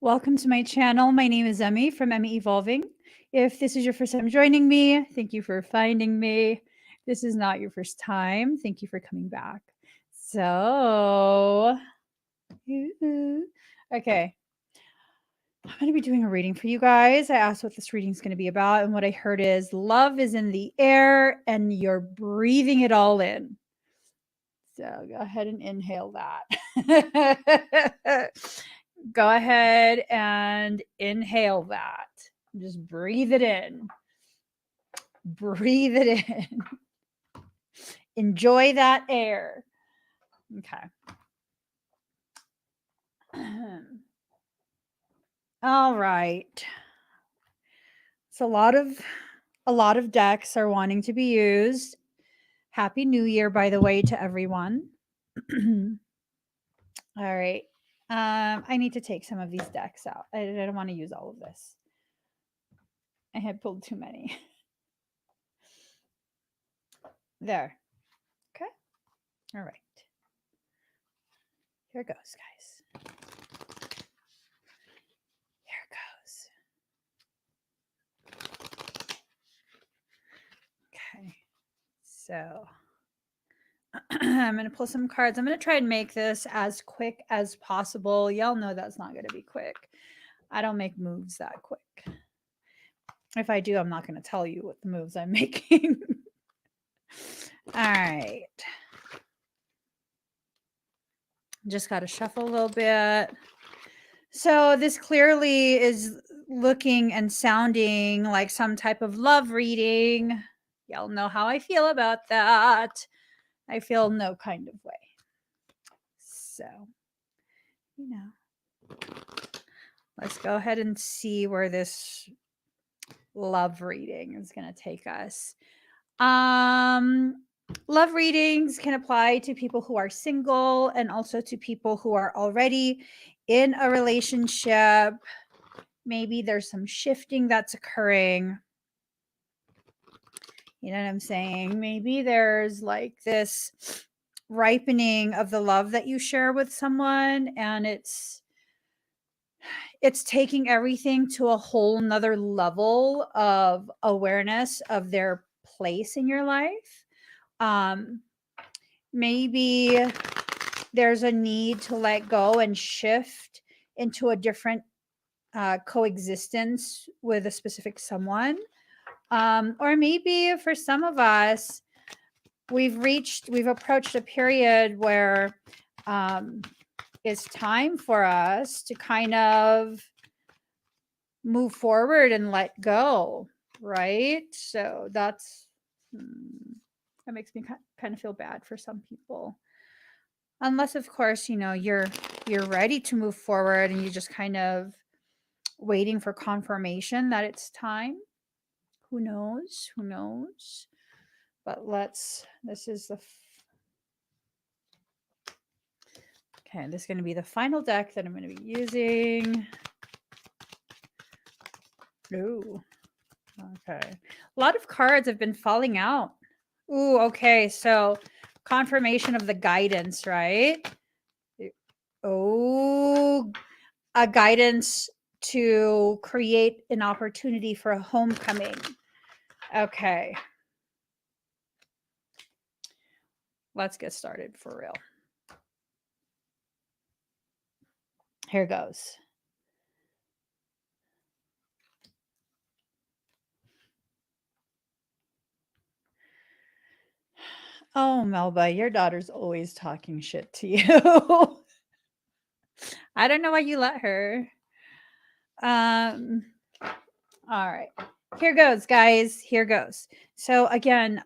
Welcome to my channel. My name is Emmy from Emmy Evolving. If this is your first time joining me, thank you for finding me. If this is not your first time, thank you for coming back. So, okay. I'm going to be doing a reading for you guys. I asked what this reading is going to be about, and what I heard is love is in the air and you're breathing it all in. So go ahead and inhale that. Go ahead and inhale that. Just breathe it in. Breathe it in. Enjoy that air. Okay. All right. So a lot of decks are wanting to be used. Happy New Year, by the way, to everyone. All right. I need to take some of these decks out. I don't want to use all of this. I had pulled too many. There. Okay. All right. Here goes, guys. Here goes. Okay. So I'm going to pull some cards. I'm going to try and make this as quick as possible. Y'all know that's not going to be quick. I don't make moves that quick. If I do, I'm not going to tell you what the moves I'm making. All right. Just got to shuffle a little bit. So this clearly is looking and sounding like some type of love reading. Y'all know how I feel about that. I feel no kind of way. So, you know, let's go ahead and see where this love reading is going to take us. Love readings can apply to people who are single and also to people who are already in a relationship. Maybe there's some shifting that's occurring. You know what I'm saying? Maybe there's like this ripening of the love that you share with someone, and it's taking everything to a whole nother level of awareness of their place in your life. Maybe there's a need to let go and shift into a different coexistence with a specific someone. Or maybe for some of us, we've approached a period where it's time for us to kind of move forward and let go, right? So that makes me kind of feel bad for some people. Unless, of course, you know, you're ready to move forward and you're just kind of waiting for confirmation that it's time. Who knows? Who knows? But this is the okay, this is going to be the final deck that I'm going to be using. Ooh. Okay. A lot of cards have been falling out. Ooh, okay. So confirmation of the guidance, right? Oh, a guidance to create an opportunity for a homecoming. Okay. Let's get started for real. Here goes. Oh, Melba, your daughter's always talking shit to you. I don't know why you let her. All right. Here goes, guys. Here goes. So again,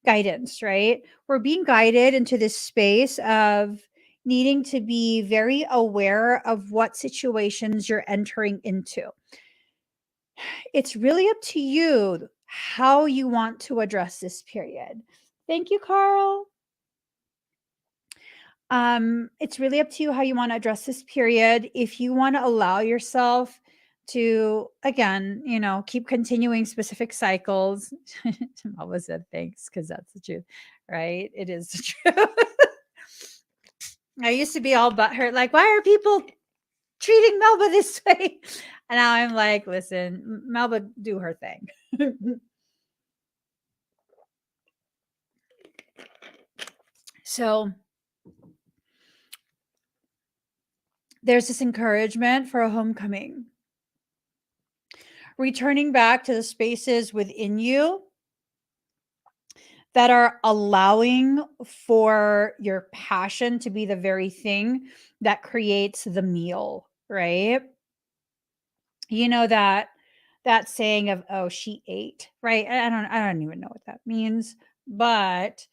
guidance, right? We're being guided into this space of needing to be very aware of what situations you're entering into. It's really up to you how you want to address this period. Thank you, Carl. It's really up to you how you want to address this period. If you want to allow yourself to, again, you know, keep continuing specific cycles. Mama said thanks, because that's the truth, right? It is the truth. I used to be all butthurt, like, why are people treating Melba this way. And now I'm like, listen, Melba, do her thing. So there's this encouragement for a homecoming. Returning back to the spaces within you that are allowing for your passion to be the very thing that creates the meal, right? You know that saying of, oh, she ate, right? I don't even know what that means, but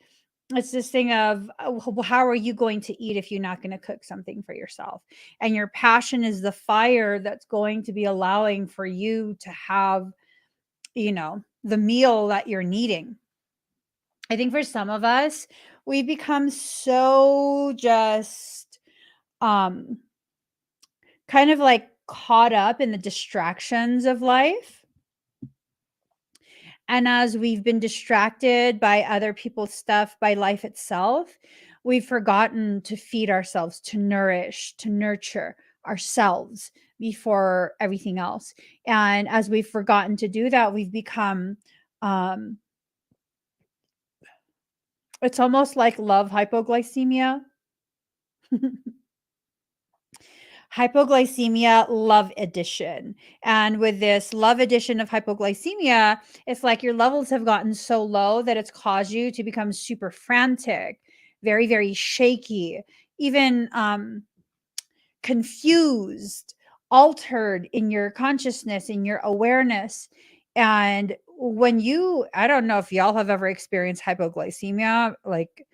it's this thing of, oh, how are you going to eat if you're not going to cook something for yourself? And your passion is the fire that's going to be allowing for you to have, the meal that you're needing. I think for some of us, we become so just um kind of like caught up in the distractions of life. And as we've been distracted by other people's stuff, by life itself, we've forgotten to feed ourselves, to nourish, to nurture ourselves before everything else. And as we've forgotten to do that, we've become, um, it's almost like love hypoglycemia. Hypoglycemia love addition. And with this love addition of hypoglycemia, it's like your levels have gotten so low that it's caused you to become super frantic, very, very shaky, even confused, altered in your consciousness, in your awareness. And when I don't know if y'all have ever experienced hypoglycemia, like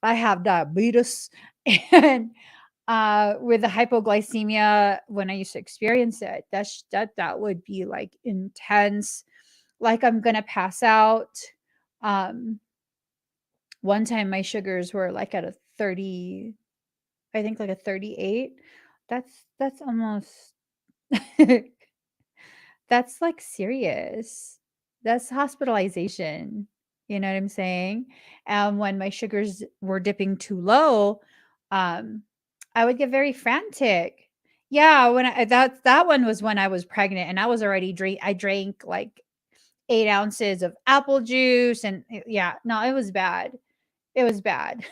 I have diabetes. And with the hypoglycemia, when I used to experience it, that would be like intense, like I'm gonna pass out. Um, One time my sugars were like at a 30, I think like a 38. That's almost that's like serious. That's hospitalization. You know what I'm saying? And when my sugars were dipping too low, um, I would get very frantic. Yeah, when that one was when I was pregnant and I was already I drank like 8 ounces of apple juice and yeah, no, it was bad. It was bad.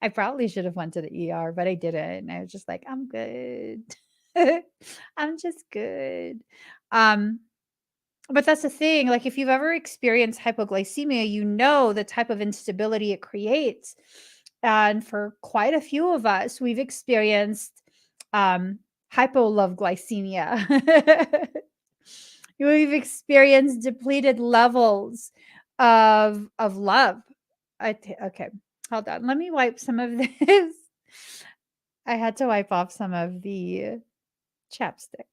I probably should have went to the ER, but I didn't. I was just like, I'm good. I'm just good. Um, but that's the thing. Like, if you've ever experienced hypoglycemia, you know the type of instability it creates. And for quite a few of us, we've experienced um, hypoloveglycemia. We've experienced depleted levels of love. Okay, hold on. Let me wipe some of this. I had to wipe off some of the chapstick.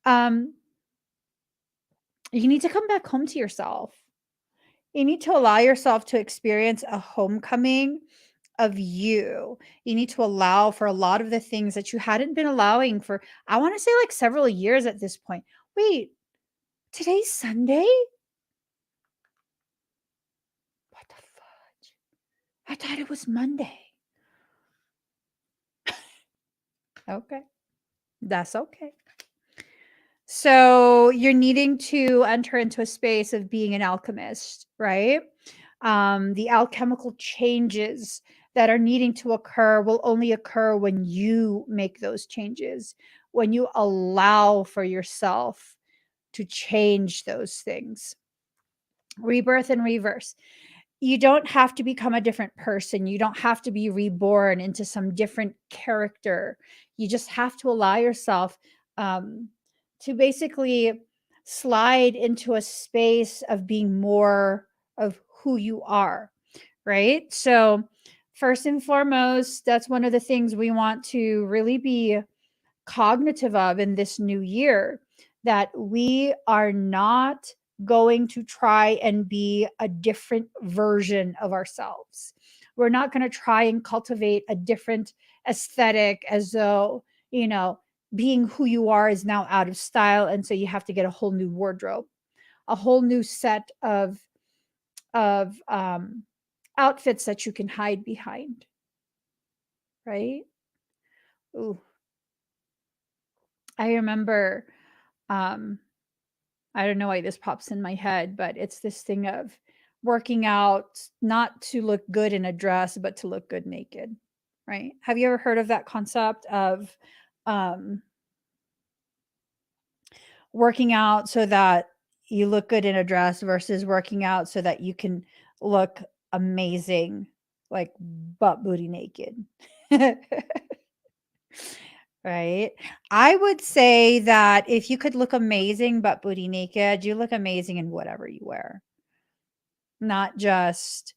Um, you need to come back home to yourself. You need to allow yourself to experience a homecoming of you. You need to allow for a lot of the things that you hadn't been allowing for, I want to say, like several years at this point. Wait, today's Sunday? What the fudge? I thought it was Monday. Okay. That's okay. So you're needing to enter into a space of being an alchemist, right? The alchemical changes that are needing to occur will only occur when you make those changes, when you allow for yourself to change those things. Rebirth and reverse. You don't have to become a different person. You don't have to be reborn into some different character. You just have to allow yourself um, to basically slide into a space of being more of who you are, right? So, first and foremost, that's one of the things we want to really be cognitive of in this new year, that we are not going to try and be a different version of ourselves. We're not going to try and cultivate a different aesthetic as though, being who you are is now out of style. And so you have to get a whole new wardrobe, a whole new set of outfits that you can hide behind, right? Ooh, I remember, um, I don't know why this pops in my head, but it's this thing of working out not to look good in a dress, but to look good naked, right? Have you ever heard of that concept of um, working out so that you look good in a dress versus working out so that you can look amazing, like butt booty naked? Right? I would say that if you could look amazing butt booty naked, you look amazing in whatever you wear, not just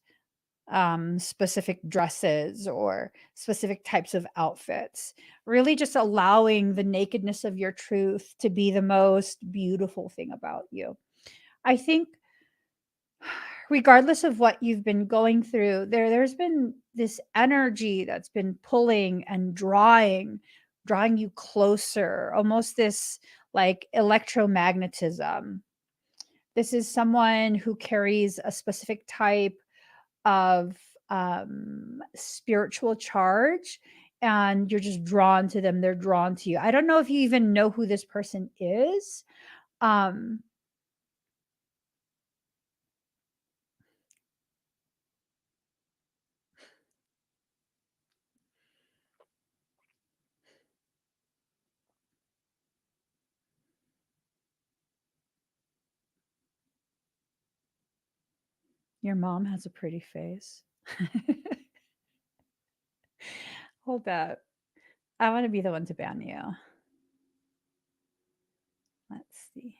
specific dresses or specific types of outfits. Really, just allowing the nakedness of your truth to be the most beautiful thing about you. I think, regardless of what you've been going through, there's been this energy that's been pulling and drawing you closer, almost this like electromagnetism. This is someone who carries a specific type of spiritual charge, and you're just drawn to them. They're drawn to you. I don't know if you even know who this person is. Um, your mom has a pretty face. Hold up. I want to be the one to ban you. Let's see.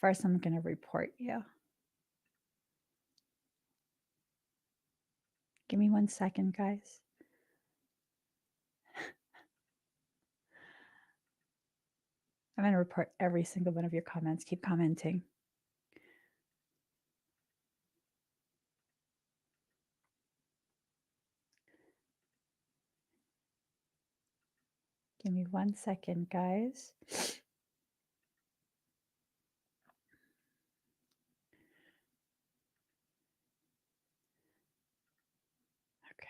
First, I'm going to report you. Give me 1 second, guys. I'm going to report every single one of your comments. Keep commenting. Give me 1 second, guys. Okay.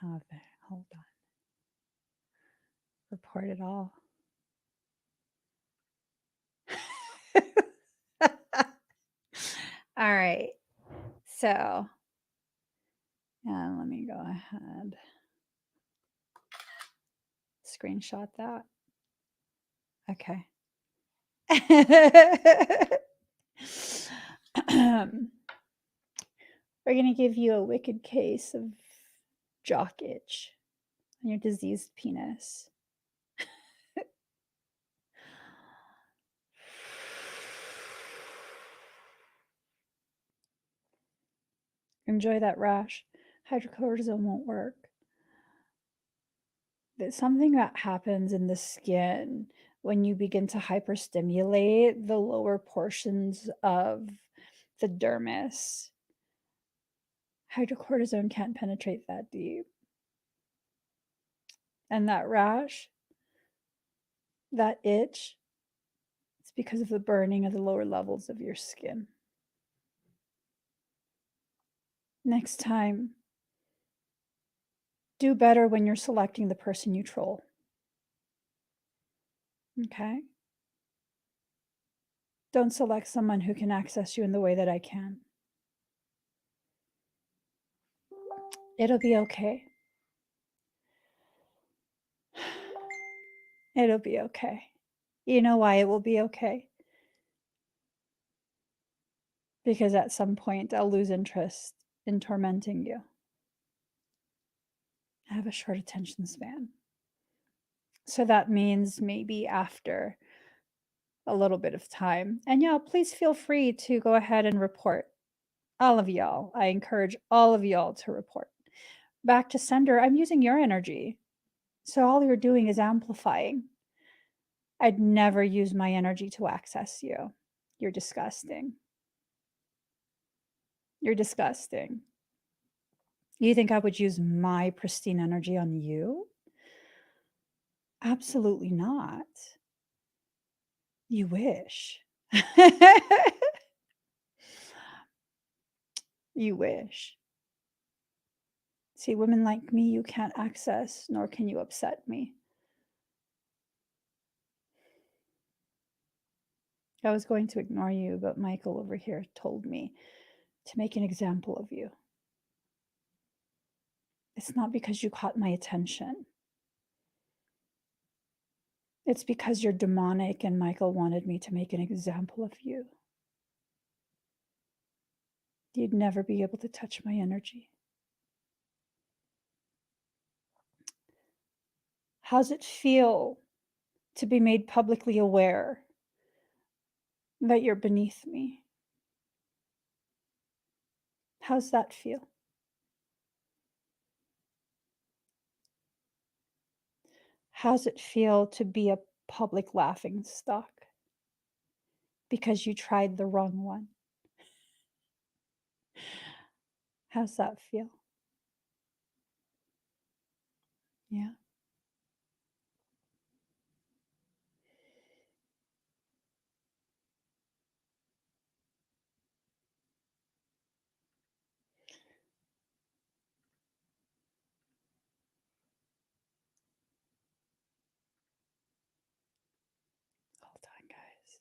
Hold on. Report it all. All right. So, let me go ahead. Screenshot that. Okay. We're going to give you a wicked case of jock itch on your diseased penis. Enjoy that rash. Hydrocortisone won't work. There's something that happens in the skin when you begin to hyperstimulate the lower portions of the dermis. Hydrocortisone can't penetrate that deep. And that rash, that itch, it's because of the burning of the lower levels of your skin. Next time, do better when you're selecting the person you troll. Okay? Don't select someone who can access you in the way that I can. It'll be okay. It'll be okay. You know why it will be okay? Because at some point I'll lose interest in tormenting you. I have a short attention span. So that means maybe after a little bit of time. And yeah, please feel free to go ahead and report. All of y'all. I encourage all of y'all to report. Back to sender, I'm using your energy. So all you're doing is amplifying. I'd never use my energy to access you. You're disgusting. You're disgusting. You think I would use my pristine energy on you? Absolutely not. You wish. You wish. See, women like me, you can't access, nor can you upset me. I was going to ignore you, but Michael over here told me to make an example of you. It's not because you caught my attention. It's because you're demonic and Michael wanted me to make an example of you. You'd never be able to touch my energy. How's it feel to be made publicly aware that you're beneath me? How's that feel? How's it feel to be a public laughing stock because you tried the wrong one? How's that feel? Yeah. Hold on, guys.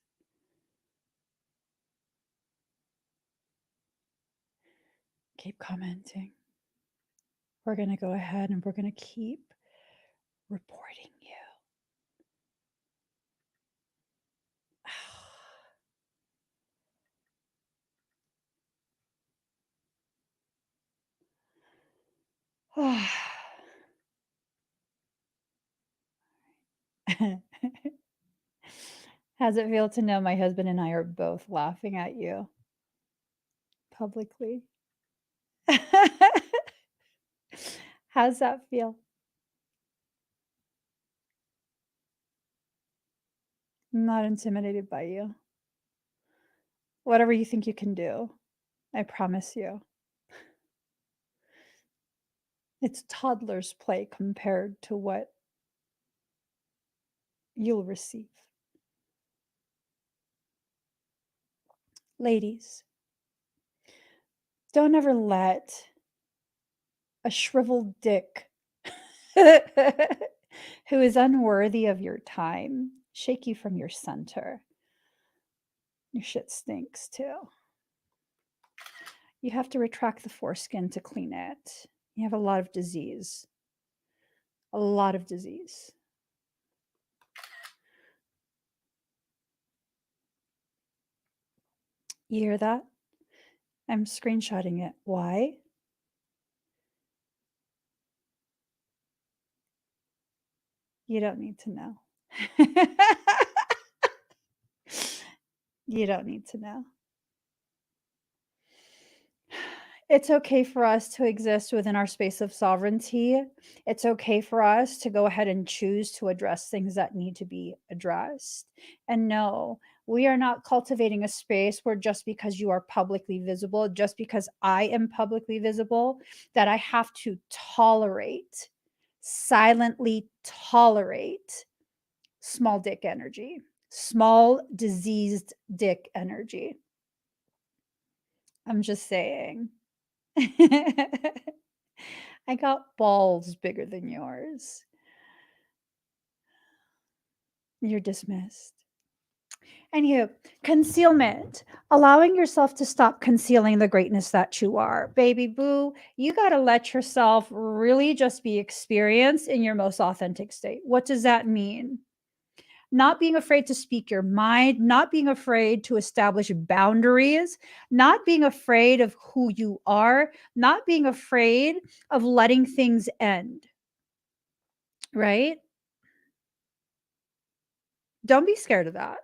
Keep commenting. We're going to go ahead and we're going to keep reporting you. How's it feel to know my husband and I are both laughing at you publicly? How's that feel? I'm not intimidated by you. Whatever you think you can do, I promise you. It's toddler's play compared to what you'll receive. Ladies, don't ever let a shriveled dick who is unworthy of your time shake you from your center. Your shit stinks too. You have to retract the foreskin to clean it. You have a lot of disease. A lot of disease. You hear that? I'm screenshotting it. Why? You don't need to know. You don't need to know. It's okay for us to exist within our space of sovereignty. It's okay for us to go ahead and choose to address things that need to be addressed. And no, we are not cultivating a space where just because you are publicly visible, just because I am publicly visible, that I have to tolerate, silently tolerate small dick energy, small diseased dick energy. I'm just saying. I got balls bigger than yours. You're dismissed. Anywho, concealment, allowing yourself to stop concealing the greatness that you are. Baby boo, you got to let yourself really just be experienced in your most authentic state. What does that mean? Not being afraid to speak your mind, not being afraid to establish boundaries, not being afraid of who you are, not being afraid of letting things end, right? Don't be scared of that.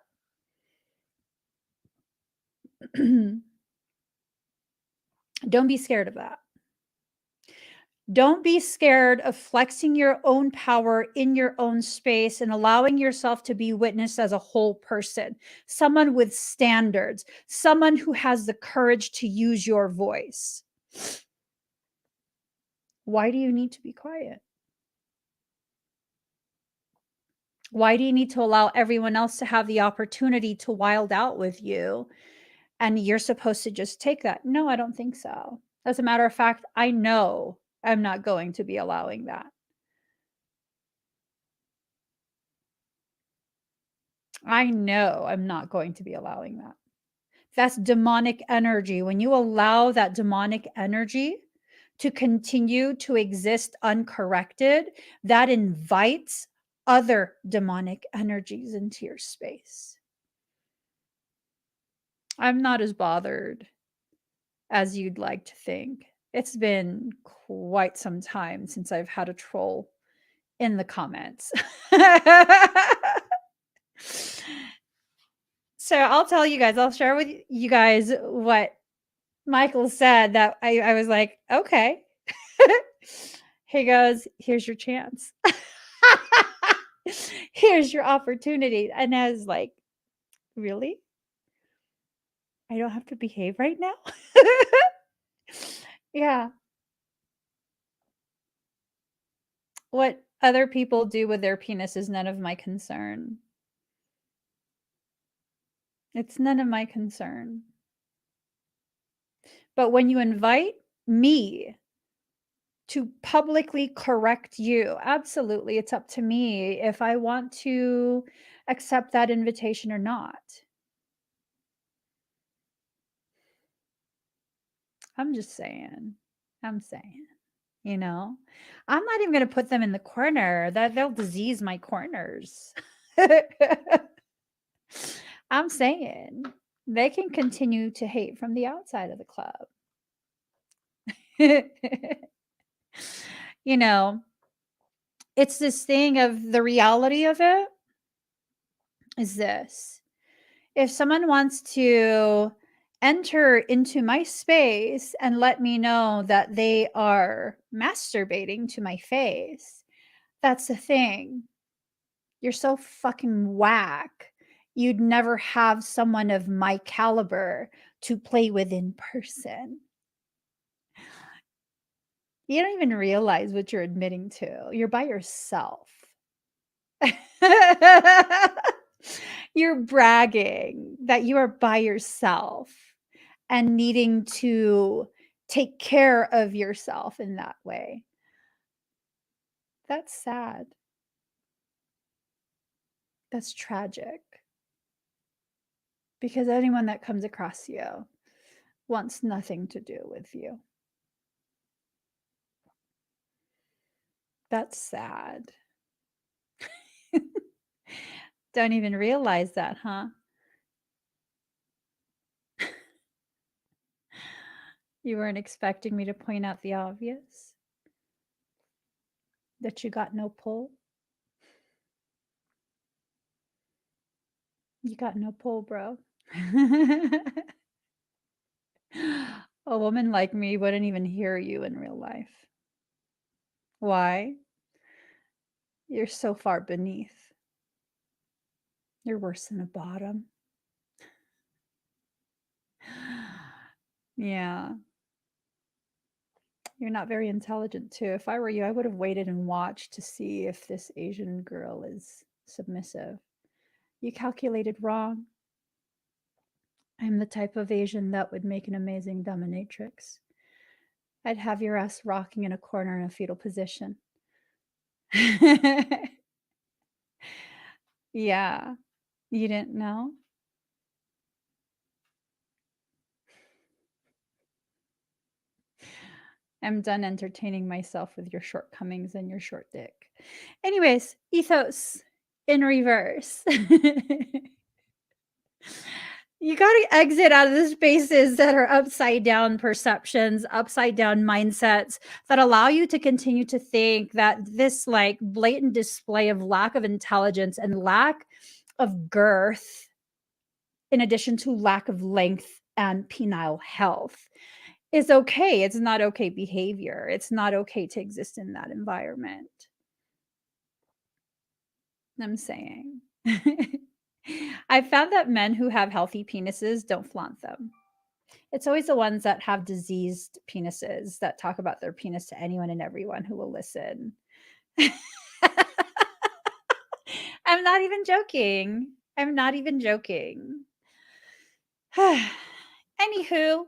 Don't be scared of that. Don't be scared of flexing your own power in your own space and allowing yourself to be witnessed as a whole person, someone with standards, someone who has the courage to use your voice. Why do you need to be quiet? Why do you need to allow everyone else to have the opportunity to wild out with you and you're supposed to just take that. No, I don't think so. As a matter of fact, I know I'm not going to be allowing that. I know I'm not going to be allowing that. That's demonic energy. When you allow that demonic energy to continue to exist uncorrected, that invites other demonic energies into your space. I'm not as bothered as you'd like to think. It's been quite some time since I've had a troll in the comments. So I'll tell you guys, I'll share with you guys what Michael said that I was like, okay. He goes, here's your chance. Here's your opportunity. And I was like, really? I don't have to behave right now? Yeah. What other people do with their penis is none of my concern. It's none of my concern. But when you invite me to publicly correct you, absolutely, it's up to me if I want to accept that invitation or not. I'm just saying. I'm saying, you know? I'm not even gonna put them in the corner, that they'll disease my corners. I'm saying, they can continue to hate from the outside of the club. You know, it's this thing of the reality of it is this. If someone wants to enter into my space and let me know that they are masturbating to my face, that's the thing. You're so fucking whack. You'd never have someone of my caliber to play with in person. You don't even realize what you're admitting to. You're by yourself. You're bragging that you are by yourself and needing to take care of yourself in that way. That's sad. That's tragic. Because anyone that comes across you wants nothing to do with you. That's sad. Don't even realize that, huh? You weren't expecting me to point out the obvious? That you got no pull? You got no pull, bro. A woman like me wouldn't even hear you in real life. Why? You're so far beneath. You're worse than a bottom. Yeah. You're not very intelligent, too. If I were you, I would have waited and watched to see if this Asian girl is submissive. You calculated wrong. I'm the type of Asian that would make an amazing dominatrix. I'd have your ass rocking in a corner in a fetal position. Yeah. You didn't know? I'm done entertaining myself with your shortcomings and your short dick. Anyways, ethos in reverse. You got to exit out of the spaces that are upside down perceptions, upside down mindsets that allow you to continue to think that this like blatant display of lack of intelligence and lack of girth, in addition to lack of length and penile health, is okay. It's not okay behavior. It's not okay to exist in that environment. I'm saying. I found that men who have healthy penises don't flaunt them. It's always the ones that have diseased penises that talk about their penis to anyone and everyone who will listen. I'm not even joking. I'm not even joking. Anywho,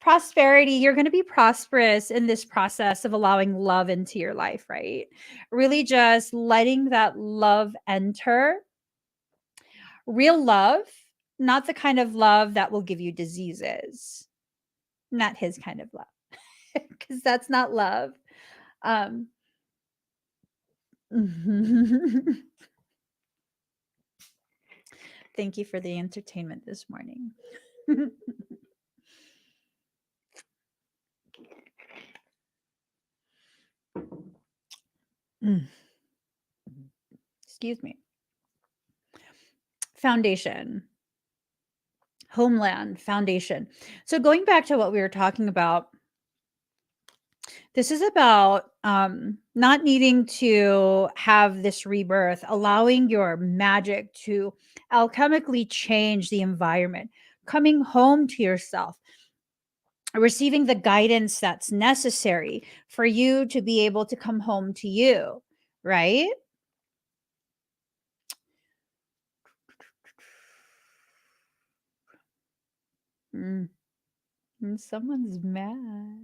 prosperity, you're going to be prosperous in this process of allowing love into your life, right? Really just letting that love enter. Real love, not the kind of love that will give you diseases. Not his kind of love, because that's not love. Um, Thank you for the entertainment this morning. Excuse me. Foundation, homeland, foundation. So going back to what we were talking about, this is about not needing to have this rebirth, allowing your magic to alchemically change the environment, coming home to yourself, receiving the guidance that's necessary for you to be able to come home to you, right? Mm, and someone's mad.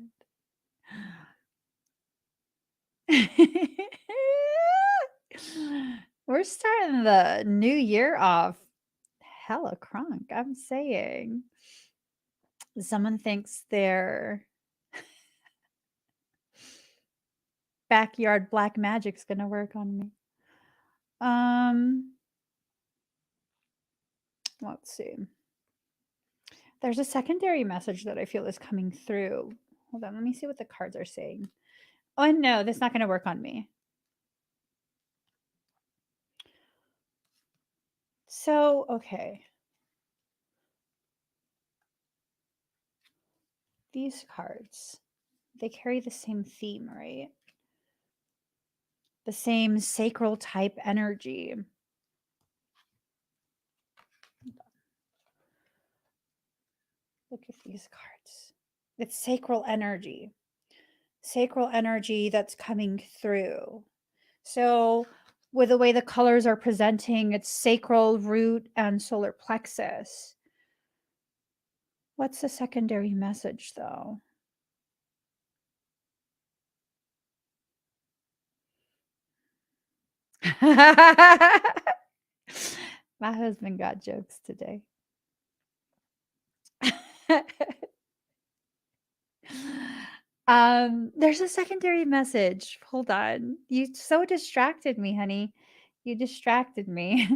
We're starting the new year off hella crunk. I'm saying someone thinks their backyard black magic's gonna work on me. Let's see. There's a secondary message that I feel is coming through. Hold on, let me see what the cards are saying. Oh no, that's not gonna work on me. So, okay. These cards, they carry the same theme, right? The same sacral type energy. Look at these cards. It's sacral energy that's coming through. So, with the way the colors are presenting, it's sacral, root, and solar plexus. What's the secondary message, though? My husband got jokes today. There's a secondary message. Hold on. You so distracted me, honey. You distracted me.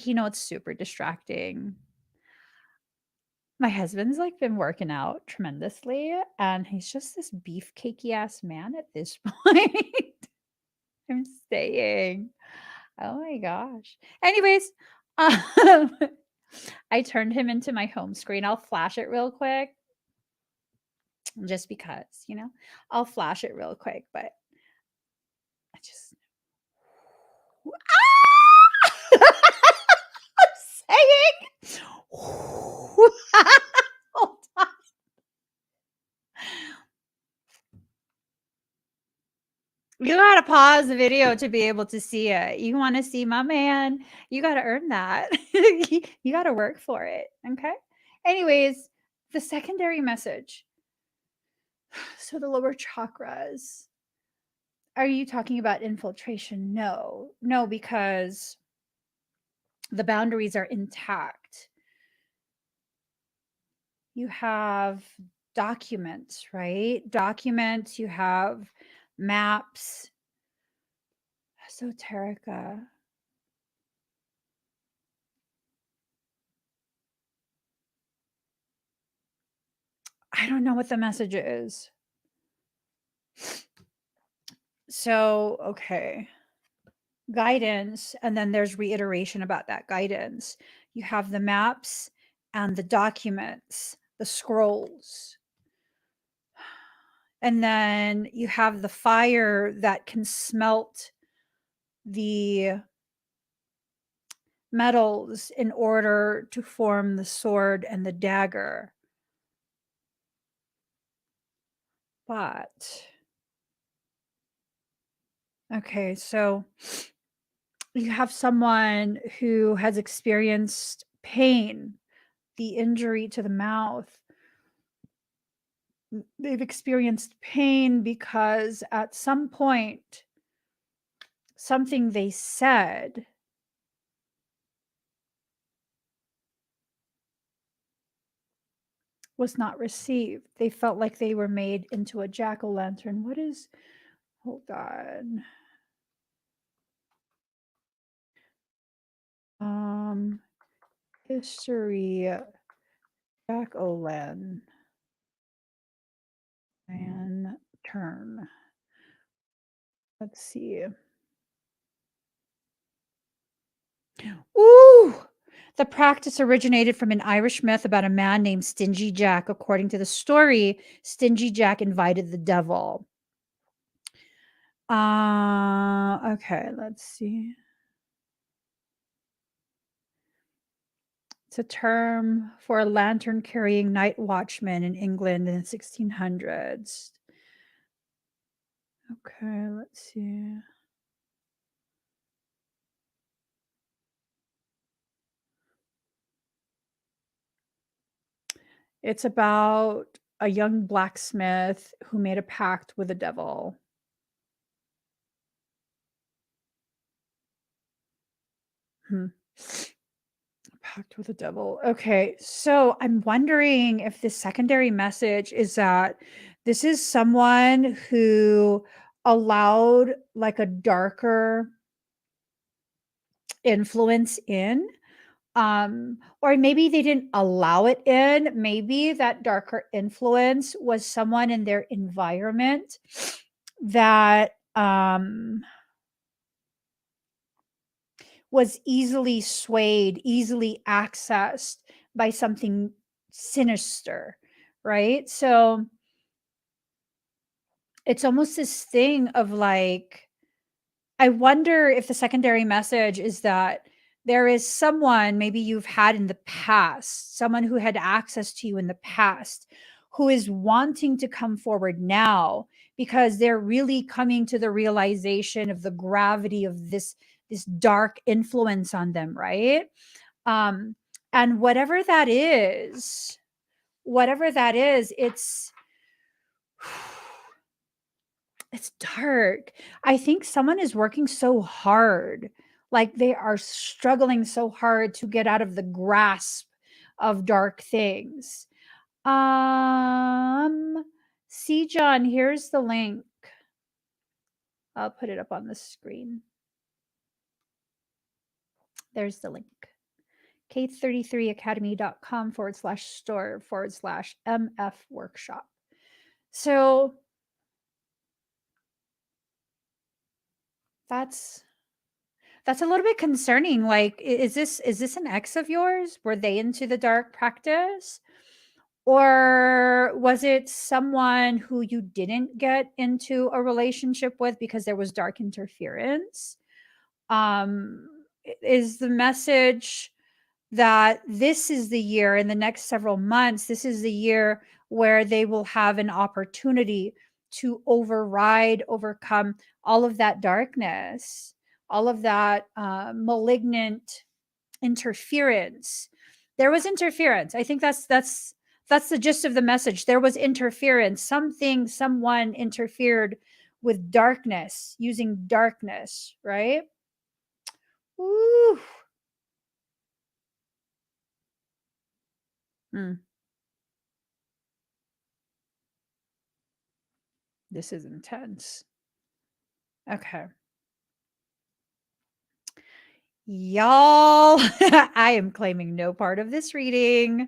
You know, it's super distracting. My husband's like been working out tremendously, and he's just this beefcakey ass man at this point. I'm saying, oh my gosh. Anyways, um, I turned him into my home screen. I'll flash it real quick just because, I'll flash it real quick, but I just I'm saying hold on. You gotta pause the video to be able to see it. You want to see my man? You got to earn that. You got to work for it. Okay. Anyways, the secondary message. So the lower chakras. Are you talking about infiltration? No, because the boundaries are intact. You have documents, right? Documents, you have maps, esoterica. I don't know what the message is. So, okay. Guidance, and then there's reiteration about that guidance. You have the maps and the documents, the scrolls. And then you have the fire that can smelt the metals in order to form the sword and the dagger. But okay, so you have someone who has experienced pain, the injury to the mouth. They've experienced pain because at some point, something they said was not received. They felt like they were made into a jack-o'-lantern. What is, hold on. History, jack-o'-lantern. Let's see. Ooh! The practice originated from an Irish myth about a man named Stingy Jack. According to the story, Stingy Jack invited the devil. Okay, let's see. It's a term for a lantern carrying night watchman in England in the 1600s. Okay, let's see. It's about a young blacksmith who made a pact with the devil. Pact with the devil. Okay, so I'm wondering if the secondary message is that this is someone who allowed like a darker influence in, or maybe they didn't allow it in. Maybe that darker influence was someone in their environment that was easily swayed, easily accessed by something sinister, right? So it's almost this thing of like, I wonder if the secondary message is that there is someone maybe you've had in the past, someone who had access to you in the past, who is wanting to come forward now because they're really coming to the realization of the gravity of this dark influence on them, right? Um, and whatever that is, it's dark. I think someone is working so hard, like they are struggling so hard to get out of the grasp of dark things. Um, see, John, here's the link. I'll put it up on the screen. There's the link. k33academy.com/store/MF workshop. So that's a little bit concerning. Like, is this an ex of yours? Were they into the dark practice? Or was it someone who you didn't get into a relationship with because there was dark interference? Is the message that this is the year, in the next several months, this is the year where they will have an opportunity to overcome all of that darkness, all of that malignant interference. There was interference. I think that's the gist of the message. There was interference. Someone interfered with darkness, using darkness, right? Ooh. Mm. This is intense. Okay. Y'all, I am claiming no part of this reading.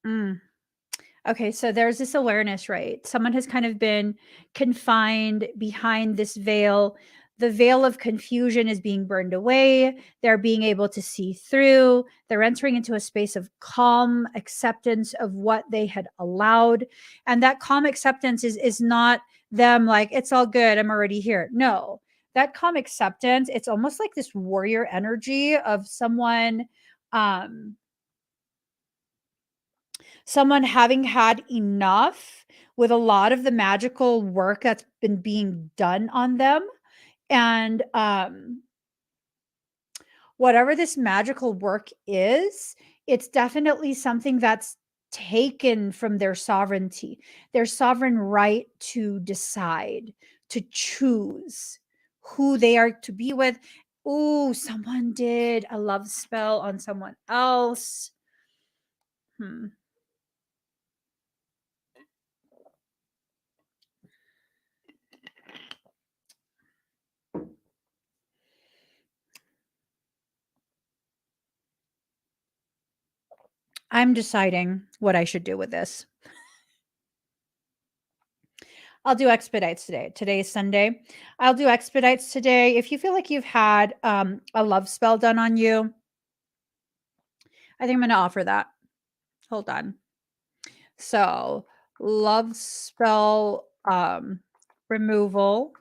Okay, so there's this awareness, right? Someone has kind of been confined behind this veil. The veil of confusion is being burned away. They're being able to see through. They're entering into a space of calm acceptance of what they had allowed. And that calm acceptance is not them like, it's all good, I'm already here. No, that calm acceptance, it's almost like this warrior energy of um, someone having had enough with a lot of the magical work that's been being done on them, And whatever this magical work is, it's definitely something that's taken from their sovereignty, their sovereign right to decide, to choose who they are to be with. Oh, someone did a love spell on someone else. I'm deciding what I should do with this. I'll do expedites today. Today is Sunday. I'll do expedites today. If you feel like you've had a love spell done on you, I think I'm going to offer that. Hold on. So, love spell removal.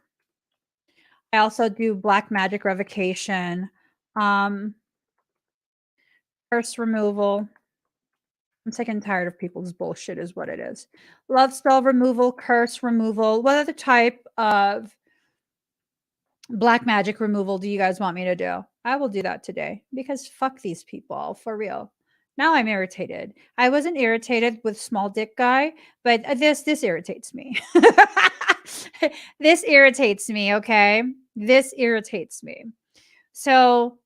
I also do black magic revocation, um, curse removal. I'm sick and tired of people's bullshit, is what it is. Love spell removal, curse removal. What other type of black magic removal do you guys want me to do? I will do that today because fuck these people for real. Now I'm irritated. I wasn't irritated with small dick guy, but this irritates me. This irritates me, okay? This irritates me. So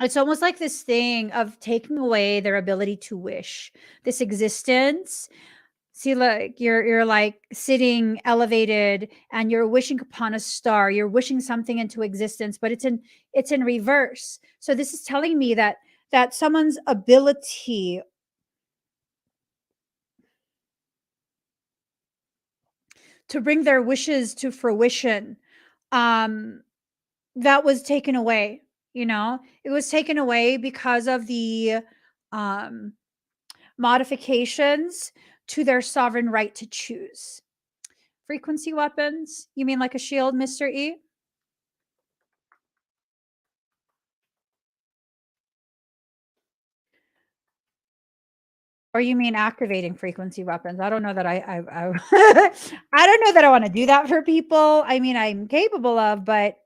it's almost like this thing of taking away their ability to wish, this existence. See, like you're like sitting elevated and you're wishing upon a star. You're wishing something into existence, but it's in reverse. So this is telling me that someone's ability to bring their wishes to fruition, um, that was taken away. You know, it was taken away because of the um, modifications to their sovereign right to choose. Frequency weapons? You mean like a shield, Mr. E? Or you mean activating frequency weapons? I don't know that I don't know that I want to do that for people. I mean, I'm capable of, but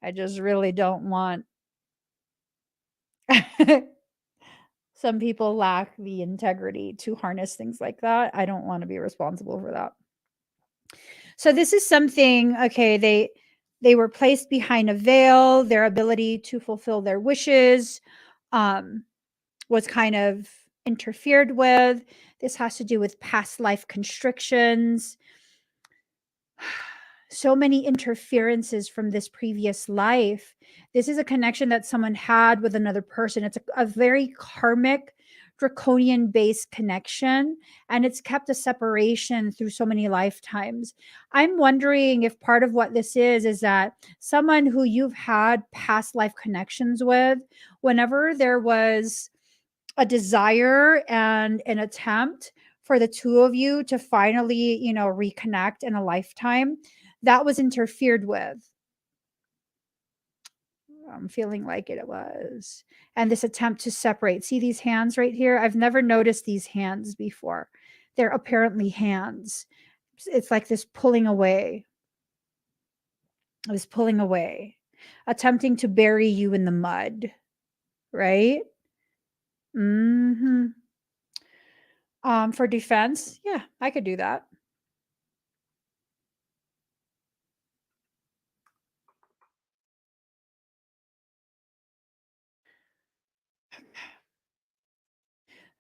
I just really don't want. Some people lack the integrity to harness things like that. I don't want to be responsible for that. So this is something, okay, they were placed behind a veil. Their ability to fulfill their wishes was kind of interfered with. This has to do with past life constrictions. So many interferences from this previous life. This is a connection that someone had with another person. It's a very karmic, draconian based connection, and it's kept a separation through so many lifetimes. I'm wondering if part of what this is that someone who you've had past life connections with, whenever there was a desire and an attempt for the two of you to finally, reconnect in a lifetime, that was interfered with. I'm feeling like it was. And this attempt to separate. See these hands right here? I've never noticed these hands before. They're apparently hands. It's like this pulling away. This pulling away. Attempting to bury you in the mud. Right? Mm-hmm. For defense, yeah, I could do that.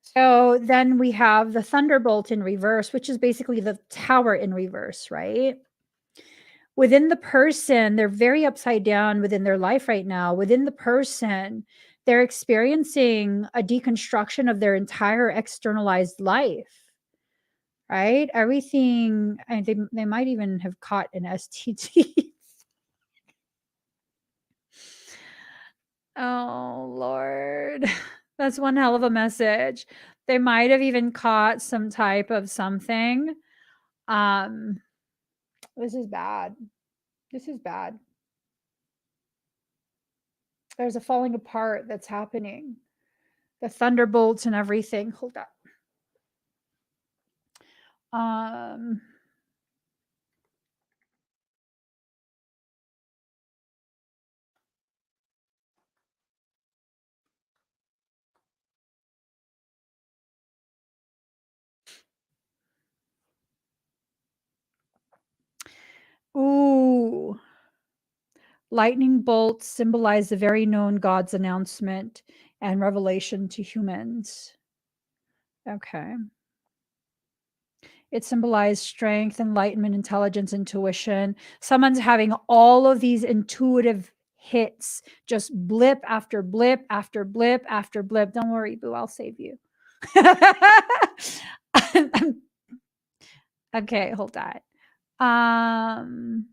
So then we have the thunderbolt in reverse, which is basically the tower in reverse, right? Within the person, they're very upside down within their life right now. Within the person, they're experiencing a deconstruction of their entire externalized life, right? Everything, and they might even have caught an STD. Oh, Lord. That's one hell of a message. They might have even caught some type of something. Um, this is bad. This is bad. There's a falling apart that's happening. The thunderbolts and everything. Hold up. Um, Lightning bolts symbolize the very known God's announcement and revelation to humans. Okay. It symbolized strength, enlightenment, intelligence, intuition. Someone's having all of these intuitive hits, just blip after blip after blip after blip. Don't worry, boo, I'll save you. Okay, hold on.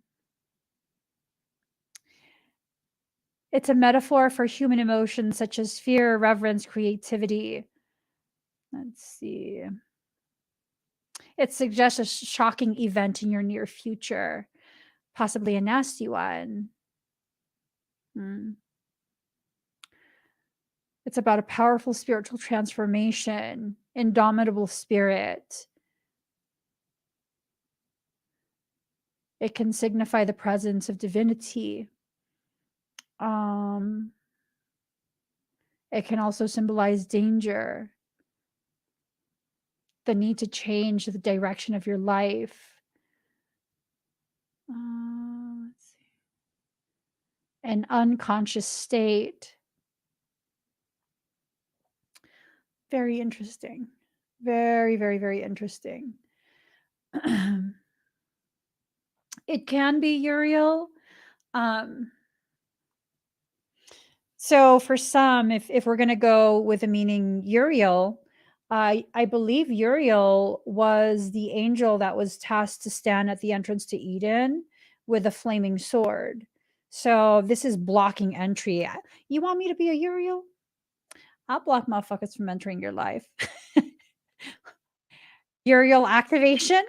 It's a metaphor for human emotions such as fear, reverence, creativity. Let's see. It suggests a shocking event in your near future, possibly a nasty one. It's about a powerful spiritual transformation, indomitable spirit. It can signify the presence of divinity. It can also symbolize danger, the need to change the direction of your life. Let's see. An unconscious state. Very interesting. Very, very, very interesting. It can be Uriel. So for some, if we're going to go with the meaning Uriel, I believe Uriel was the angel that was tasked to stand at the entrance to Eden with a flaming sword. So this is blocking entry. You want me to be a Uriel? I'll block motherfuckers from entering your life. Uriel activation?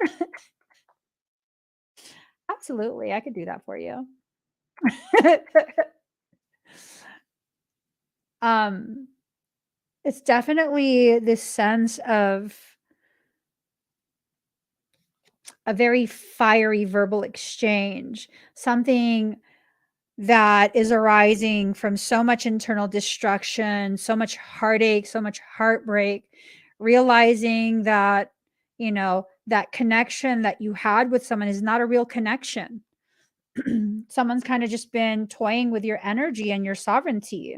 Absolutely, I could do that for you. It's definitely this sense of a very fiery verbal exchange, something that is arising from so much internal destruction, so much heartache, so much heartbreak, realizing that, you know, that connection that you had with someone is not a real connection. Someone's kind of just been toying with your energy and your sovereignty.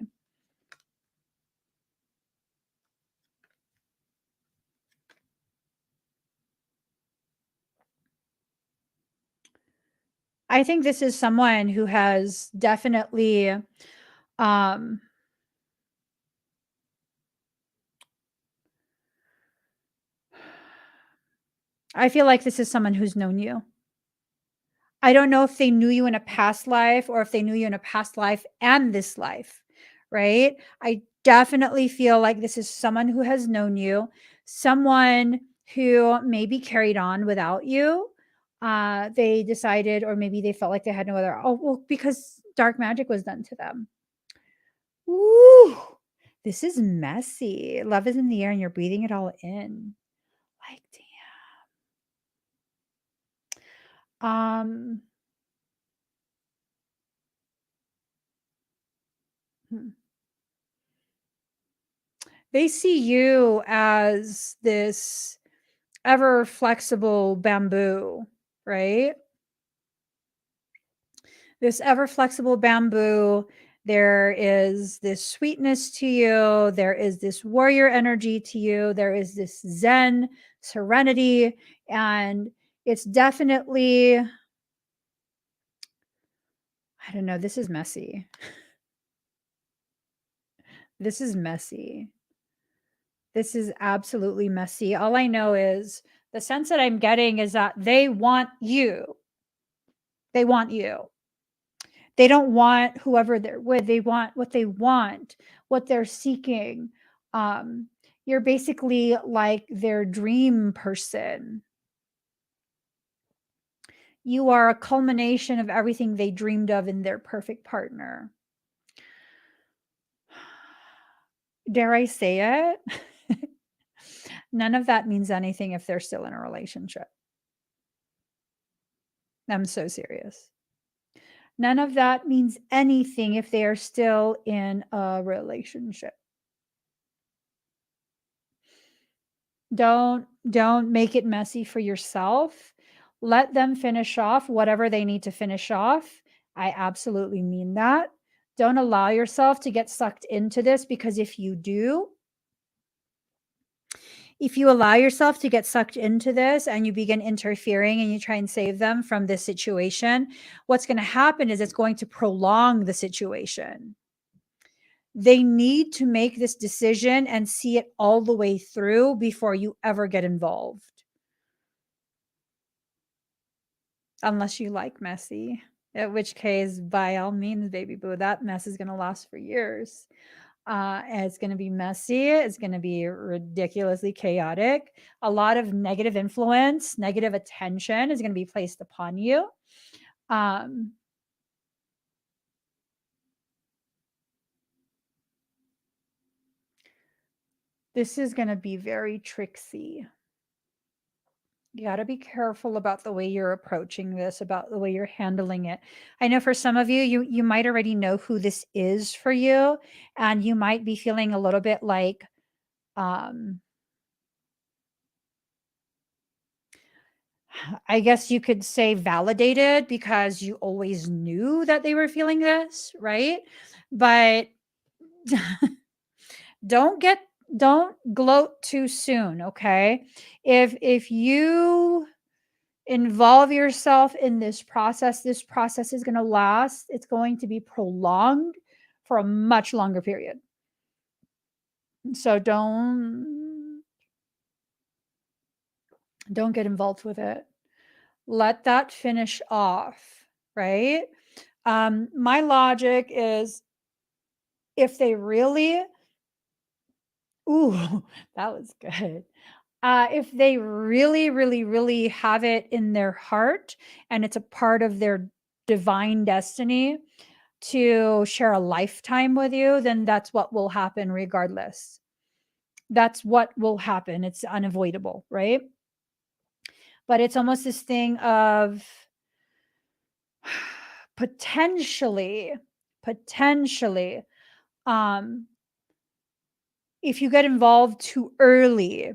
I think this is someone who has definitely I feel like this is someone who's known you. I don't know if they knew you in a past life or if they knew you in a past life and this life, right? I definitely feel like this is someone who has known you, someone who maybe carried on without you. They decided, or maybe they felt like they had no other, oh, well, because dark magic was done to them. Ooh, this is messy. Love is in the air and you're breathing it all in. Like, damn. They see you as this ever flexible bamboo, right? This ever flexible bamboo. There is this sweetness to you. There is this warrior energy to you. There is this Zen serenity. And it's definitely, I don't know, this is messy. This is messy. This is absolutely messy. All I know is the sense that I'm getting is that they want you. They want you. They don't want whoever they're with. They want, what they're seeking. You're basically like their dream person. You are a culmination of everything they dreamed of in their perfect partner. Dare I say it? None of that means anything if they're still in a relationship. I'm so serious. None of that means anything if they are still in a relationship. Don't make it messy for yourself. Let them finish off whatever they need to finish off. I absolutely mean that. Don't allow yourself to get sucked into this, because if you do, if you allow yourself to get sucked into this and you begin interfering and you try and save them from this situation, what's going to happen is it's going to prolong the situation. They need to make this decision and see it all the way through before you ever get involved. Unless you like messy, in which case, by all means, baby boo, that mess is going to last for years. It's going to be messy. It's going to be ridiculously chaotic. A lot of negative influence, negative attention is going to be placed upon you. This is going to be very tricksy. You got to be careful about the way you're approaching this, about the way you're handling it. I know for some of you, you might already know who this is for you, and you might be feeling a little bit like, I guess you could say validated, because you always knew that they were feeling this, right? But don't gloat too soon, okay? If you involve yourself in this process is going to last. It's going to be prolonged for a much longer period. So don't get involved with it. Let that finish off, right? My logic is, if they really, ooh, that was good. If they really, really, really have it in their heart and it's a part of their divine destiny to share a lifetime with you, then that's what will happen regardless. That's what will happen. It's unavoidable, right? But it's almost this thing of potentially, if you get involved too early,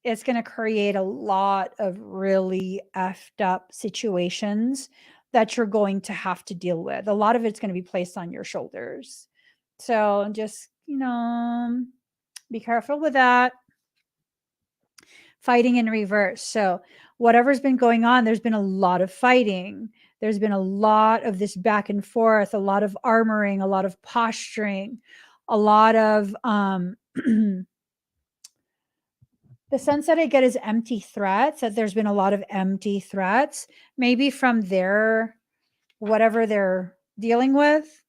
it's going to create a lot of really effed up situations that you're going to have to deal with. A lot of it's going to be placed on your shoulders. So just, be careful with that. Fighting in reverse. So whatever's been going on, there's been a lot of fighting. There's been a lot of this back and forth, a lot of armoring, a lot of posturing, a lot of the sense that I get is empty threats, that there's been a lot of empty threats, maybe from their, whatever they're dealing with.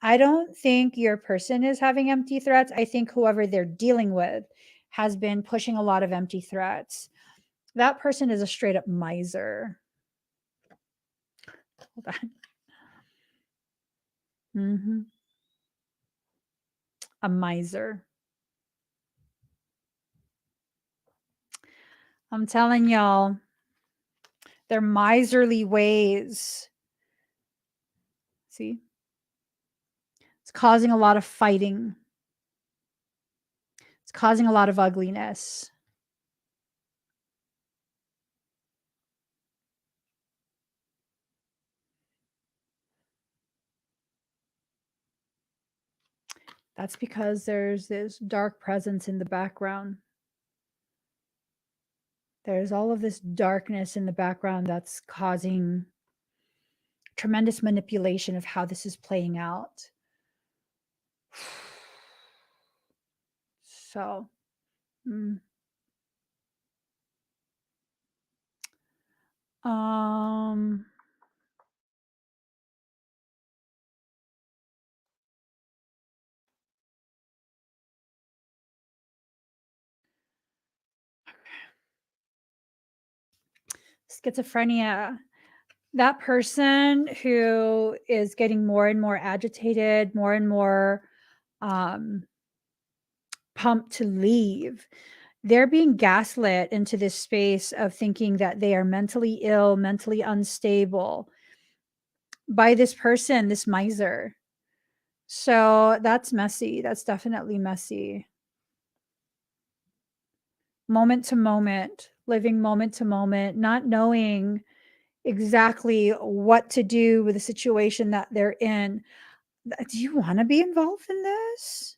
I don't think your person is having empty threats. I think whoever they're dealing with has been pushing a lot of empty threats. That person is a straight up miser. Hold on. A miser. I'm telling y'all, their miserly ways. See? It's causing a lot of fighting. It's causing a lot of ugliness. That's because there's this dark presence in the background. There's all of this darkness in the background that's causing tremendous manipulation of how this is playing out. So, schizophrenia. That person who is getting more and more agitated, more and more pumped to leave, they're being gaslit into this space of thinking that they are mentally ill, mentally unstable by this person, this miser. So that's messy. That's definitely messy. Moment to moment, living moment to moment, not knowing exactly what to do with the situation that they're in. Do you want to be involved in this?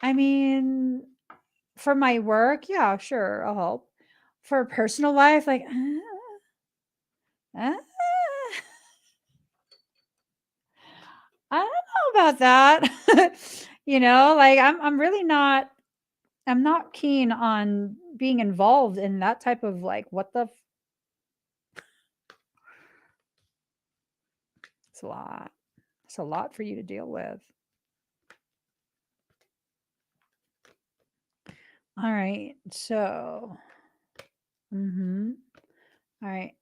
I mean, for my work, yeah, sure, I'll help. For personal life, like, uh, I don't know about that. Like I'm really not. I'm not keen on being involved in that type of like what the. It's a lot. It's a lot for you to deal with. All right. So, all right.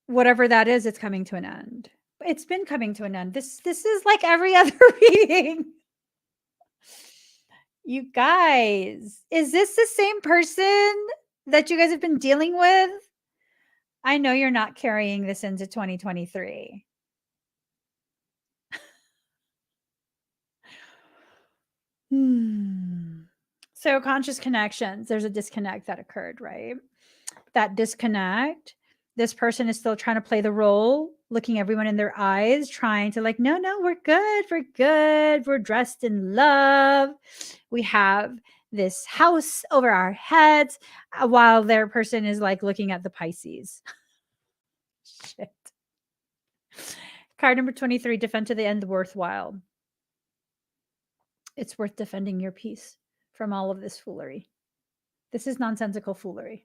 Whatever that is, it's coming to an end. It's been coming to an end. This is like every other reading. You guys, is this the same person that you guys have been dealing with? I know you're not carrying this into 2023. So conscious connections, there's a disconnect that occurred, right? That disconnect, this person is still trying to play the role, looking everyone in their eyes, trying to like, no, we're good, we're dressed in love, we have this house over our heads, while their person is like looking at the Pisces. Shit. Card number 23, defend to the end worthwhile. It's worth defending your peace from all of this foolery. This is nonsensical foolery.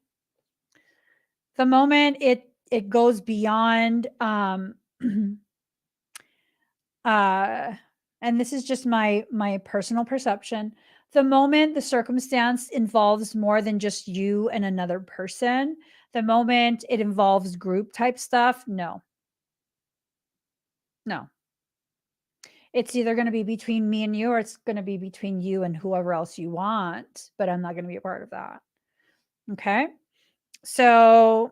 The moment it goes beyond and this is just my personal perception, the moment the circumstance involves more than just you and another person, the moment it involves group type stuff, no. It's either going to be between me and you, or it's going to be between you and whoever else you want, but I'm not going to be a part of that. Okay? So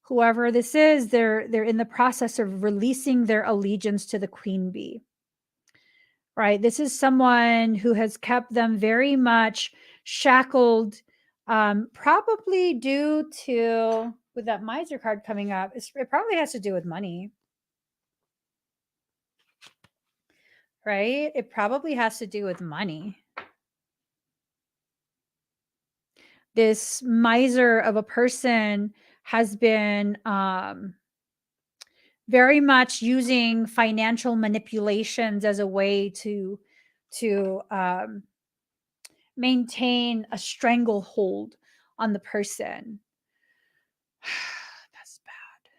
whoever this is, they're in the process of releasing their allegiance to the queen bee. Right? This is someone who has kept them very much shackled, probably due to, with that miser card coming up, it probably has to do with money. Right? It probably has to do with money. This miser of a person has been very much using financial manipulations as a way to maintain a stranglehold on the person. That's bad.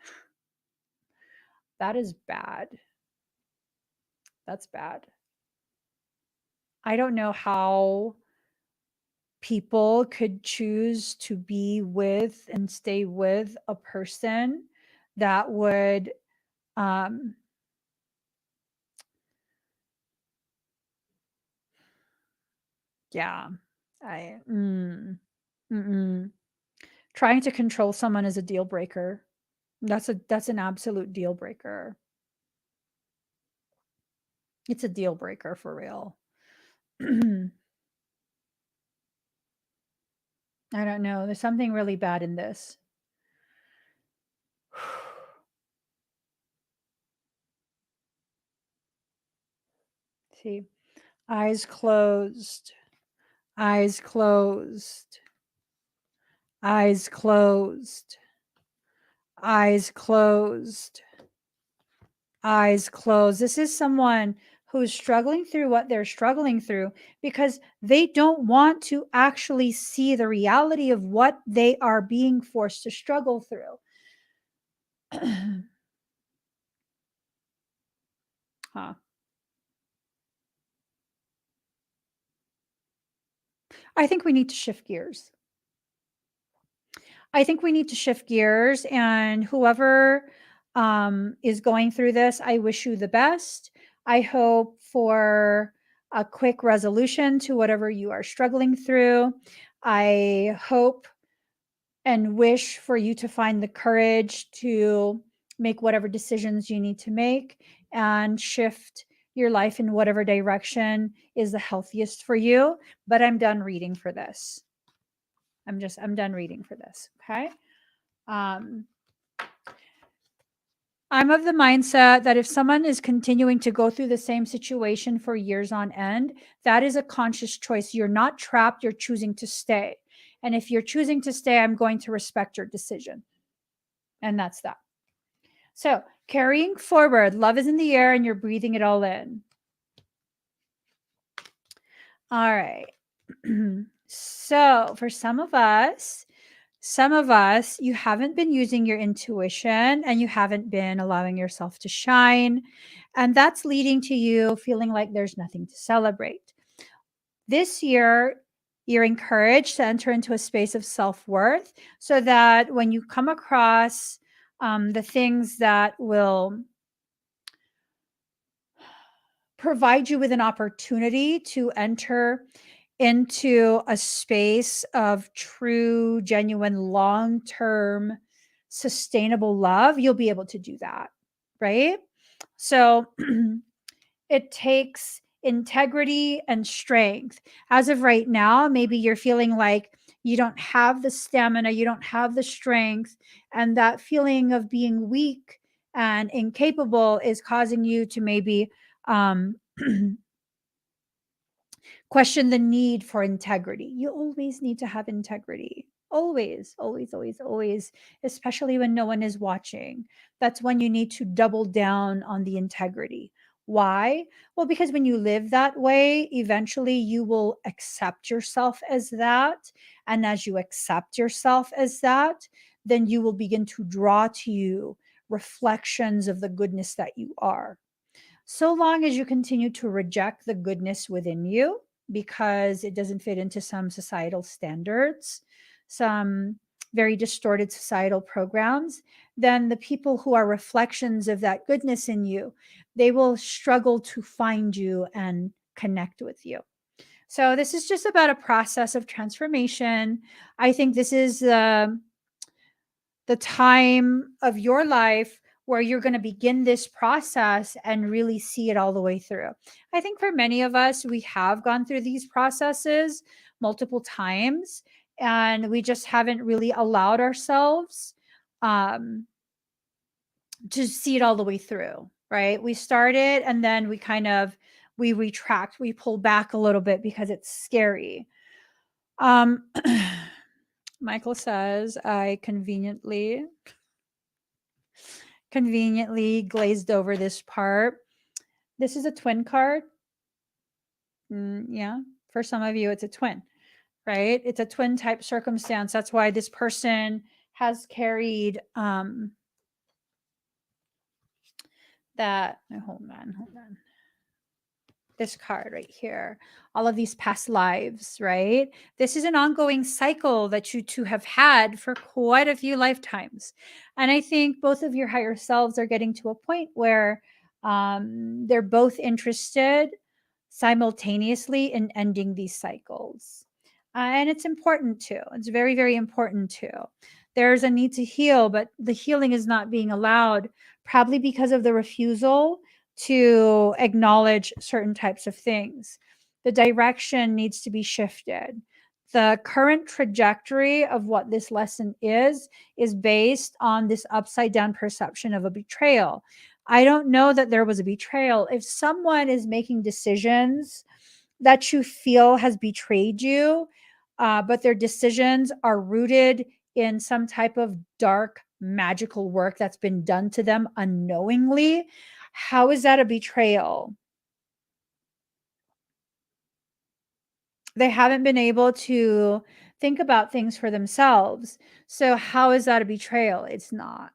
That is bad. That's bad. I don't know how people could choose to be with and stay with a person that would yeah, I trying to control someone is a deal breaker. That's an absolute deal breaker. It's a deal breaker for real. I don't know. There's something really bad in this. See, eyes closed, eyes closed, eyes closed, eyes closed, eyes closed. This is someone who's struggling through what they're struggling through because they don't want to actually see the reality of what they are being forced to struggle through. Huh. I think we need to shift gears. I think we need to shift gears, and whoever is going through this, I wish you the best. I hope for a quick resolution to whatever you are struggling through. I hope and wish for you to find the courage to make whatever decisions you need to make and shift your life in whatever direction is the healthiest for you. But I'm done reading for this. I'm done reading for this. Okay. I'm of the mindset that if someone is continuing to go through the same situation for years on end, that is a conscious choice. You're not trapped, you're choosing to stay. And if you're choosing to stay, I'm going to respect your decision. And that's that. So, carrying forward, love is in the air and you're breathing it all in. All right. So, for some of us, you haven't been using your intuition and you haven't been allowing yourself to shine. And that's leading to you feeling like there's nothing to celebrate. This year, you're encouraged to enter into a space of self worth so that when you come across the things that will provide you with an opportunity to enter into a space of true, genuine, long term, sustainable love, you'll be able to do that. Right. So it takes integrity and strength. As of right now, maybe you're feeling like you don't have the stamina, you don't have the strength, and that feeling of being weak and incapable is causing you to maybe um, question the need for integrity. You always need to have integrity. Always, always, always, always, especially when no one is watching. That's when you need to double down on the integrity. Why? Well, because when you live that way, eventually you will accept yourself as that. And as you accept yourself as that, then you will begin to draw to you reflections of the goodness that you are. So long as you continue to reject the goodness within you because it doesn't fit into some societal standards, some very distorted societal programs, then the people who are reflections of that goodness in you, they will struggle to find you and connect with you. So this is just about a process of transformation. I think this is the time of your life where you're going to begin this process and really see it all the way through. I think for many of us, we have gone through these processes multiple times and we just haven't really allowed ourselves um, to see it all the way through, right? We started and then we retract, we pull back a little bit because it's scary. Michael says, I conveniently glazed over this part. This is a twin card. Yeah, for some of you, it's a twin, right? It's a twin type circumstance. That's why this person has carried that. Hold on. This card right here, all of these past lives, right? This is an ongoing cycle that you two have had for quite a few lifetimes. And I think both of your higher selves are getting to a point where they're both interested simultaneously in ending these cycles. And it's important too. It's very, very important too. There's a need to heal, but the healing is not being allowed, probably because of the refusal to acknowledge certain types of things. The direction needs to be shifted. The current trajectory of what this lesson is based on this upside down perception of a betrayal. I don't know that there was a betrayal. If someone is making decisions that you feel has betrayed you, but their decisions are rooted in some type of dark magical work that's been done to them unknowingly, how is that a betrayal? They haven't been able to think about things for themselves. So, how is that a betrayal? It's not.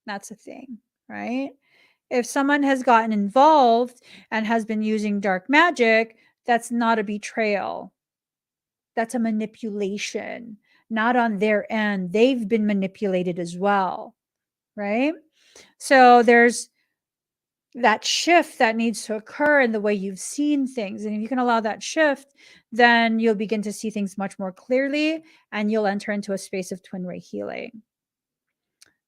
That's a thing, right? If someone has gotten involved and has been using dark magic, that's not a betrayal. That's a manipulation, not on their end. They've been manipulated as well, right? So, there's that shift that needs to occur in the way you've seen things. And if you can allow that shift, then you'll begin to see things much more clearly and you'll enter into a space of twin ray healing.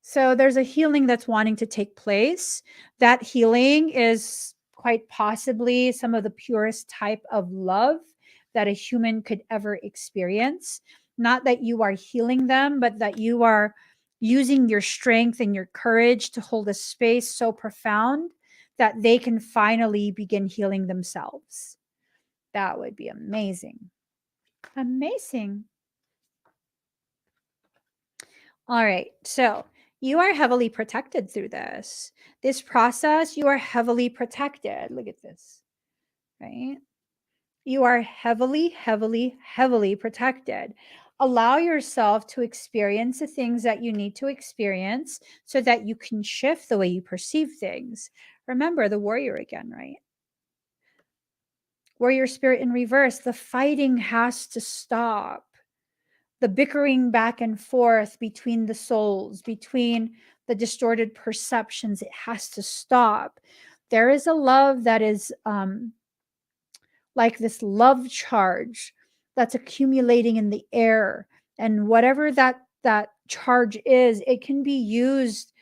So there's a healing that's wanting to take place. That healing is quite possibly some of the purest type of love that a human could ever experience. Not that you are healing them, but that you are using your strength and your courage to hold a space so profound that they can finally begin healing themselves. That would be amazing. Amazing. All right. So you are heavily protected through this. This process, you are heavily protected. Look at this, right? You are heavily, heavily, heavily protected. Allow yourself to experience the things that you need to experience so that you can shift the way you perceive things. Remember the warrior again, right? Warrior spirit in reverse. The fighting has to stop. The bickering back and forth between the souls, between the distorted perceptions, it has to stop. There is a love that is like this love charge that's accumulating in the air, and whatever that charge is, it can be used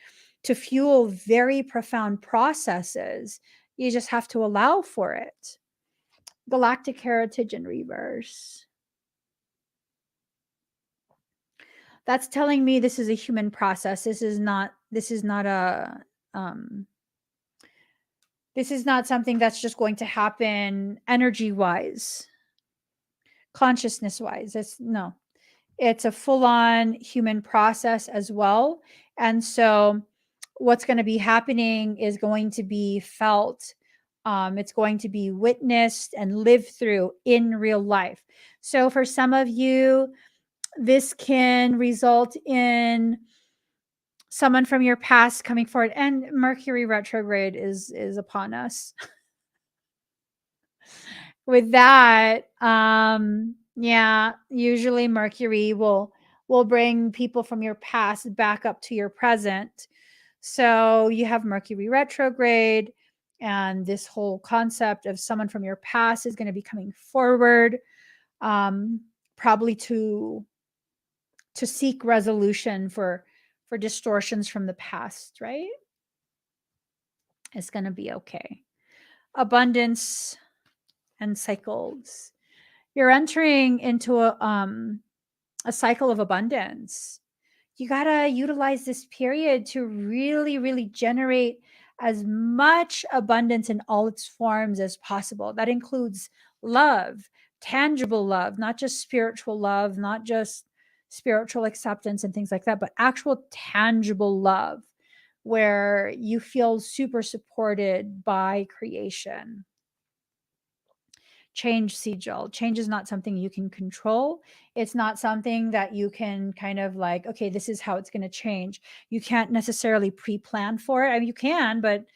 to fuel very profound processes. You just have to allow for it. Galactic heritage in reverse. That's telling me this is a human process. This is not um this is not something that's just going to happen energy wise, consciousness wise. It's a full on human process as well. And so what's going to be happening is going to be felt. It's going to be witnessed and lived through in real life. So for some of you, this can result in someone from your past coming forward, and Mercury retrograde is upon us. With that, yeah, usually Mercury will bring people from your past back up to your present. So you have Mercury retrograde, and this whole concept of someone from your past is going to be coming forward, probably to seek resolution for distortions from the past, right? It's going to be okay. Abundance and cycles. You're entering into a cycle of abundance. You got to utilize this period to really, really generate as much abundance in all its forms as possible. That includes love, tangible love, not just spiritual love, not just spiritual acceptance and things like that, but actual tangible love where you feel super supported by creation. Change, sigil. Change is not something you can control. It's not something that you can kind of like, okay, this is how it's going to change. You can't necessarily pre-plan for it. I mean, you can, but it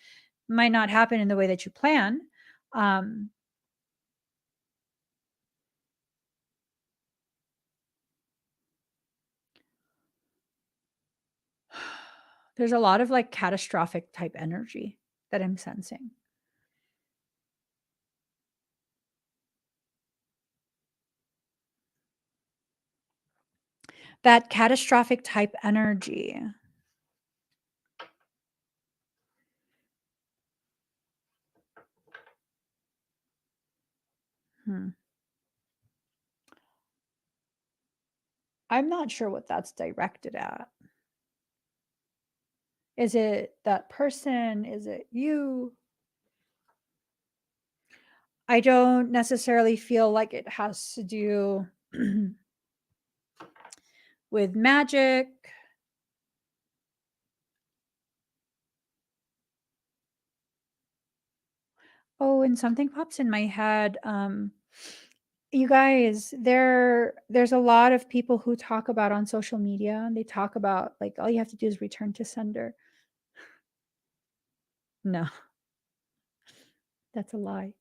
might not happen in the way that you plan. There's a lot of like catastrophic type energy that I'm sensing. That catastrophic type energy. I'm not sure what that's directed at. Is it that person? Is it you? I don't necessarily feel like it has to do with magic. Oh, and something pops in my head. You guys, there's a lot of people who talk about on social media, and they talk about like all you have to do is return to sender. No, that's a lie.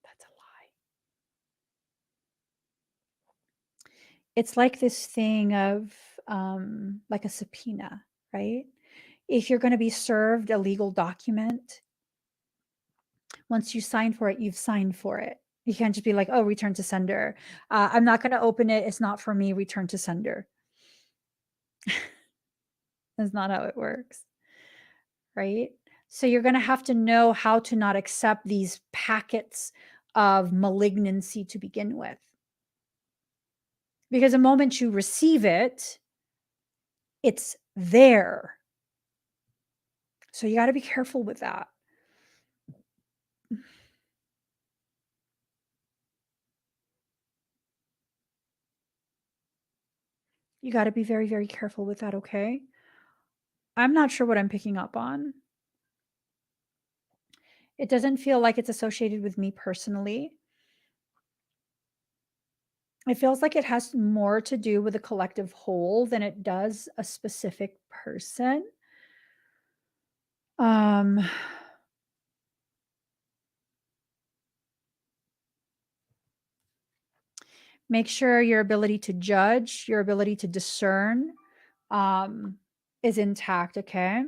That's a lie. It's like this thing of like a subpoena, right? If you're going to be served a legal document, once you sign for it, you've signed for it. You can't just be like, oh, return to sender. I'm not going to open it. It's not for me. Return to sender. That's not how it works. Right? So you're going to have to know how to not accept these packets of malignancy to begin with. Because the moment you receive it, it's there. So you got to be careful with that. You got to be very, very careful with that, okay? I'm not sure what I'm picking up on. It doesn't feel like it's associated with me personally. It feels like it has more to do with a collective whole than it does a specific person. Make sure your ability to judge, your ability to discern, is intact, okay?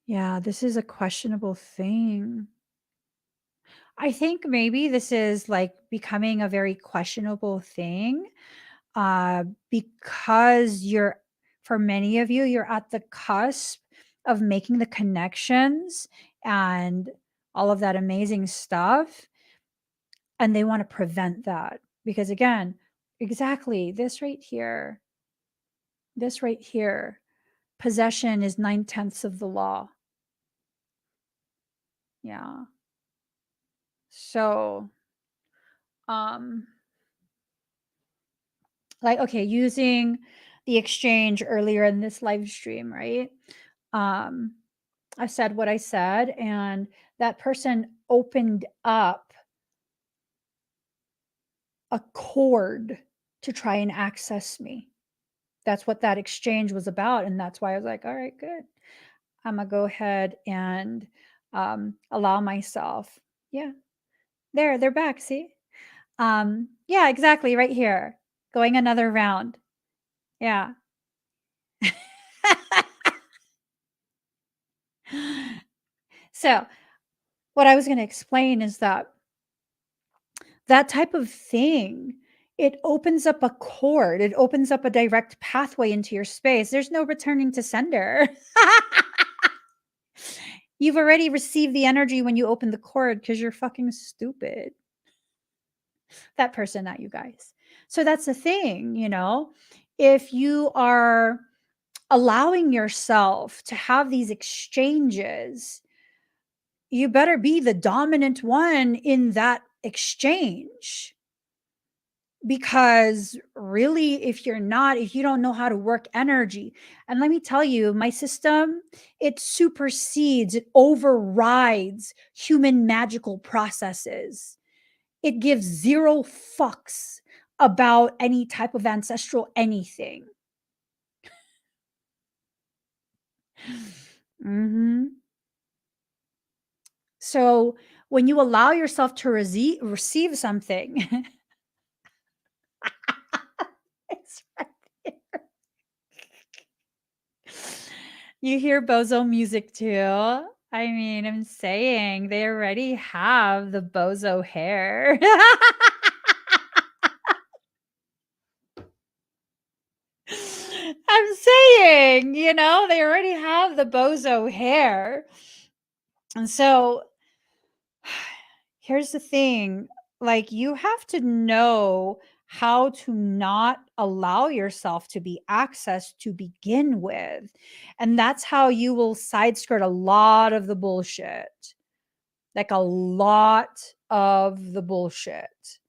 Yeah, this is a questionable thing. I think maybe this is like becoming a very questionable thing, because for many of you, you're at the cusp of making the connections and all of that amazing stuff. And they want to prevent that because, again, exactly this right here, possession is 9/10 of the law. Yeah. So, um, like, okay, using the exchange earlier in this live stream, right? Um, I said what I said, and that person opened up a cord to try and access me. That's what that exchange was about. And that's why I was like, all right, good. I'm going to go ahead and allow myself. Yeah, they're back. See? Yeah, exactly. Right here. Going another round. Yeah. So, what I was going to explain is that type of thing, it opens up a cord, it opens up a direct pathway into your space. There's no returning to sender. You've already received the energy when you open the cord because you're fucking stupid. That person, not you guys. So that's the thing, if you are allowing yourself to have these exchanges, you better be the dominant one in that exchange. Because really, if you don't know how to work energy, and let me tell you, my system, it supersedes, it overrides human magical processes. It gives zero fucks about any type of ancestral anything. So when you allow yourself to receive something, it's right there. You hear bozo music too. I mean, I'm saying they already have the bozo hair. I'm saying, they already have the bozo hair. And so here's the thing, like, you have to know how to not allow yourself to be accessed to begin with. And that's how you will side skirt a lot of the bullshit. Like a lot of the bullshit.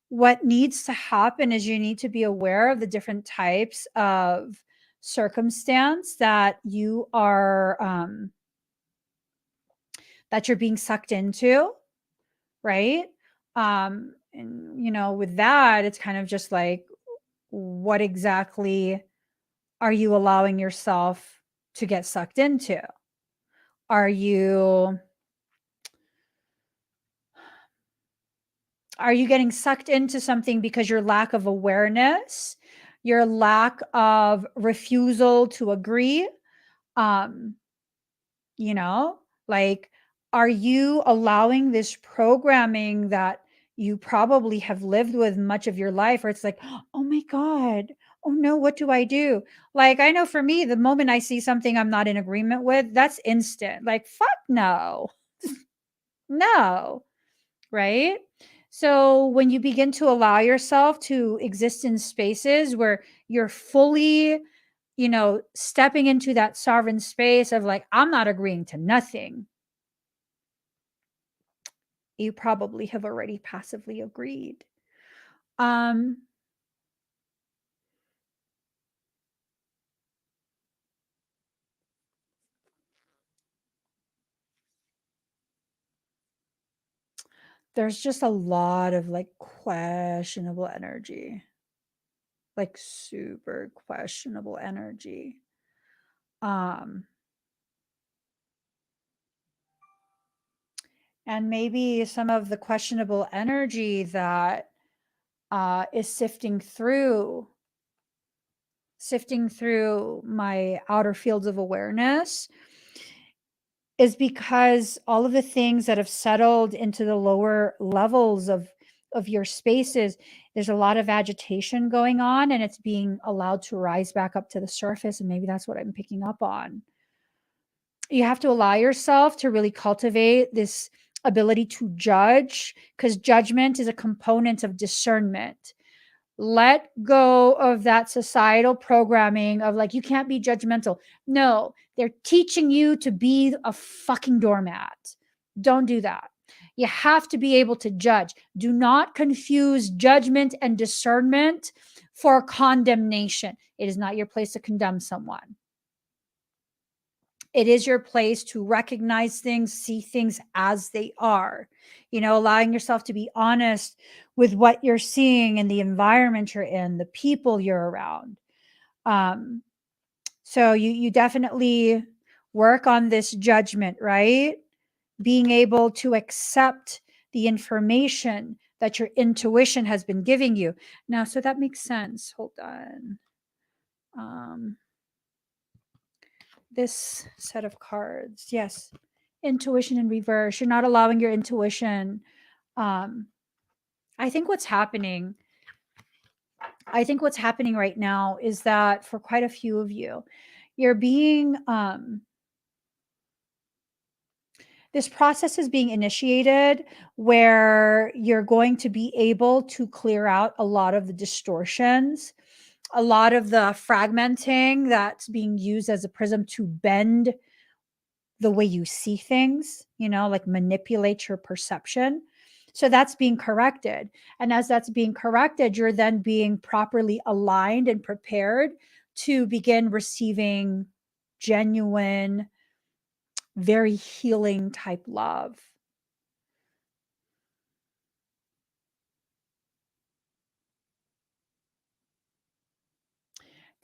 What needs to happen is you need to be aware of the different types of circumstance that you are that you're being sucked into, right? And with that, it's kind of just like, what exactly are you allowing yourself to get sucked into? Are you getting sucked into something because your lack of awareness, your lack of refusal to agree? Um, like, are you allowing this programming that you probably have lived with much of your life, where it's like, oh my God, oh no, what do I do? Like, I know for me, the moment I see something I'm not in agreement with, that's instant. Like, fuck no. No. Right? So when you begin to allow yourself to exist in spaces where you're fully, stepping into that sovereign space of like, I'm not agreeing to nothing, you probably have already passively agreed. Um, there's just a lot of like questionable energy, like super questionable energy. Um, and maybe some of the questionable energy that is sifting through my outer fields of awareness is because all of the things that have settled into the lower levels of your spaces, there's a lot of agitation going on and it's being allowed to rise back up to the surface, and maybe that's what I'm picking up on. You have to allow yourself to really cultivate this ability to judge, because judgment is a component of discernment. Let go of that societal programming of like, you can't be judgmental. No, they're teaching you to be a fucking doormat. Don't do that. You have to be able to judge. Do not confuse judgment and discernment for condemnation. It is not your place to condemn someone. It is your place to recognize things, see things as they are, allowing yourself to be honest with what you're seeing in the environment you're in, the people you're around. So you definitely work on this judgment, right? Being able to accept the information that your intuition has been giving you. Now, so that makes sense. Hold on. This set of cards. Yes. Intuition in reverse. You're not allowing your intuition. Um, I think what's happening, right now is that for quite a few of you, you're being, this process is being initiated where you're going to be able to clear out a lot of the distortions, a lot of the fragmenting that's being used as a prism to bend the way you see things, like manipulate your perception. So that's being corrected. And as that's being corrected, you're then being properly aligned and prepared to begin receiving genuine, very healing type love.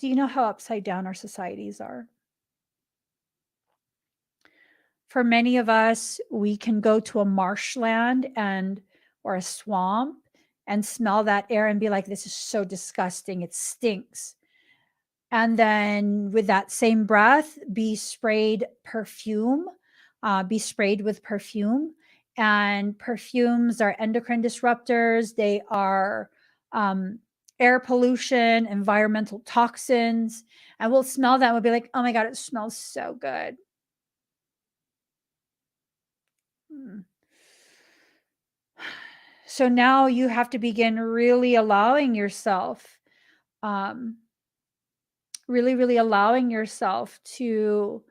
Do you know how upside down our societies are? For many of us, we can go to a marshland or a swamp and smell that air and be like, this is so disgusting. It stinks. And then with that same breath, be sprayed with perfume. And perfumes are endocrine disruptors. They are air pollution, environmental toxins. And we'll smell that and we'll be like, oh my God, it smells so good. Hmm. So now you have to begin really allowing yourself, um, really allowing yourself to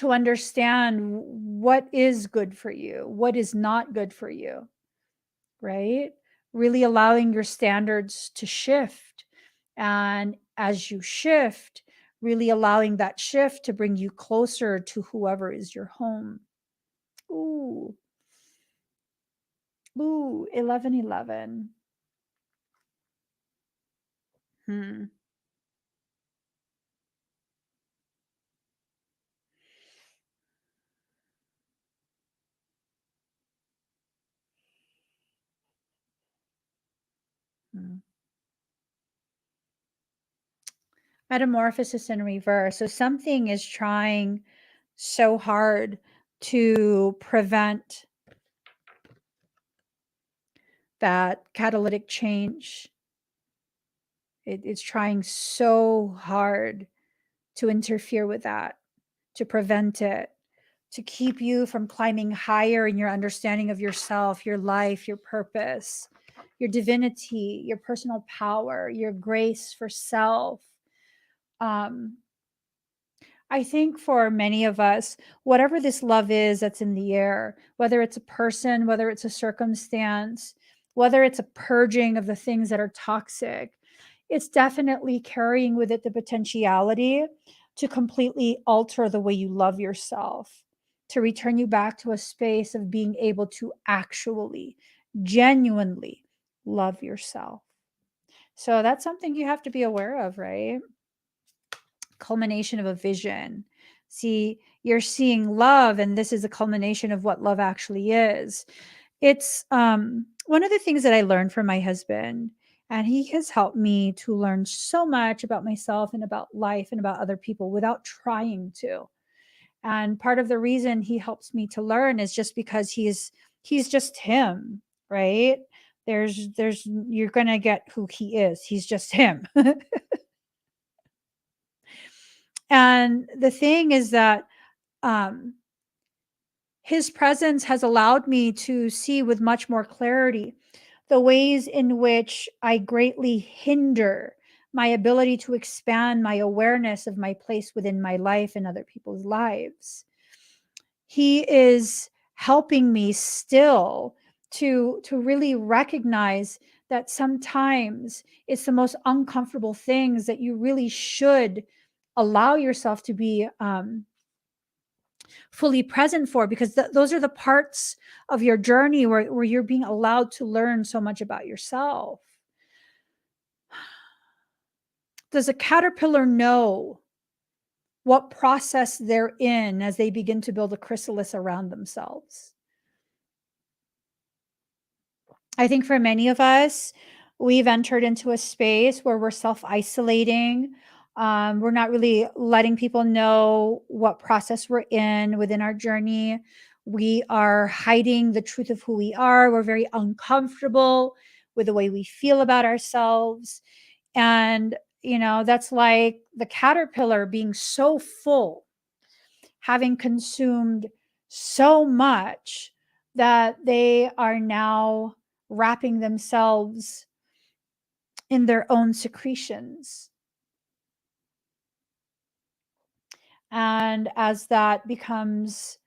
understand what is good for you, what is not good for you, right? Really allowing your standards to shift. And as you shift, really allowing that shift to bring you closer to whoever is your home. Ooh, 1111. Hmm. Hmm. Metamorphosis in reverse. So something is trying so hard to prevent that catalytic change It's trying so hard to interfere with that, to prevent it, to keep you from climbing higher in your understanding of yourself, your life, your purpose, your divinity, your personal power, your grace for self. I think for many of us, whatever this love is that's in the air, whether it's a person, whether it's a circumstance, whether it's a purging of the things that are toxic, it's definitely carrying with it the potentiality to completely alter the way you love yourself, to return you back to a space of being able to actually, genuinely love yourself. So that's something you have to be aware of, right? Culmination of a vision. See, you're seeing love, and this is a culmination of what love actually is. It's one of the things that I learned from my husband, and he has helped me to learn so much about myself and about life and about other people without trying to. And part of the reason he helps me to learn is just because he's just him, right? There's you're going to get who he is. He's just him. And the thing is that um, his presence has allowed me to see with much more clarity the ways in which I greatly hinder my ability to expand my awareness of my place within my life and other people's lives. He is helping me still to really recognize that sometimes it's the most uncomfortable things that you really should allow yourself to be fully present for, because those are the parts of your journey where you're being allowed to learn so much about yourself. Does a caterpillar know what process they're in as they begin to build a chrysalis around themselves? I think for many of us, we've entered into a space where we're self isolating. We're not really letting people know what process we're in within our journey. We are hiding the truth of who we are. We're very uncomfortable with the way we feel about ourselves. And, that's like the caterpillar being so full, having consumed so much that they are now wrapping themselves in their own secretions. And as that becomes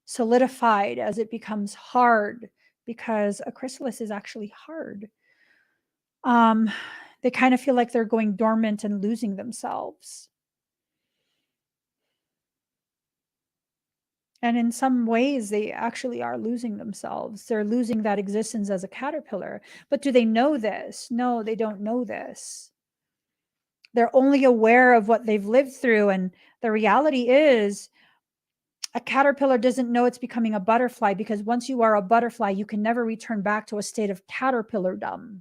solidified, as it becomes hard, because a chrysalis is actually hard, um, they kind of feel like they're going dormant and losing themselves. And in some ways, they actually are losing themselves. They're losing that existence as a caterpillar. But do they know this? No, they don't know this. They're only aware of what they've lived through. And the reality is, a caterpillar doesn't know it's becoming a butterfly, because once you are a butterfly, you can never return back to a state of caterpillardom,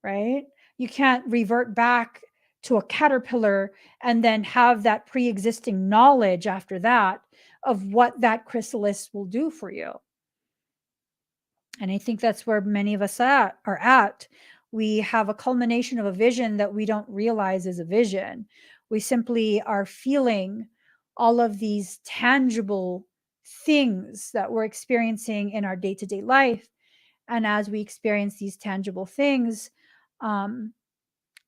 right? You can't revert back to a caterpillar and then have that pre-existing knowledge after that of what that chrysalis will do for you. And I think that's where many of us are at. We have a culmination of a vision that we don't realize is a vision. We simply are feeling all of these tangible things that we're experiencing in our day-to-day life. And as we experience these tangible things, um,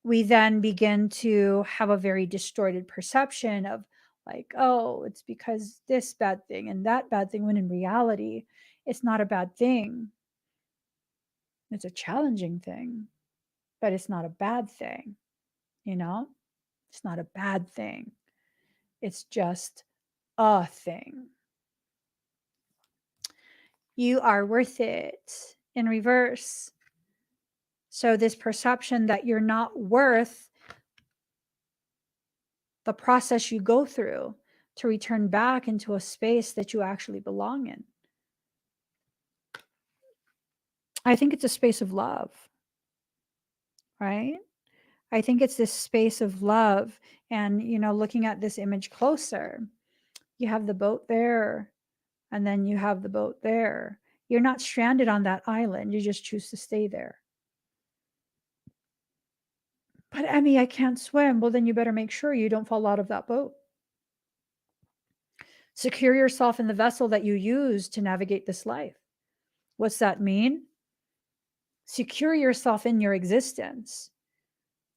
we then begin to have a very distorted perception of, like, oh, it's because this bad thing and that bad thing, when in reality, it's not a bad thing. It's a challenging thing, but it's not a bad thing, you know? It's not a bad thing. It's just a thing. You are worth it in reverse. So, this perception that you're not worth the process you go through to return back into a space that you actually belong in. I think it's a space of love, right? I think it's this space of love. And, looking at this image closer, you have the boat there, and then you have the boat there. You're not stranded on that island. You just choose to stay there. But Emmy, I can't swim. Well, then you better make sure you don't fall out of that boat. Secure yourself in the vessel that you use to navigate this life. What's that mean? Secure yourself in your existence.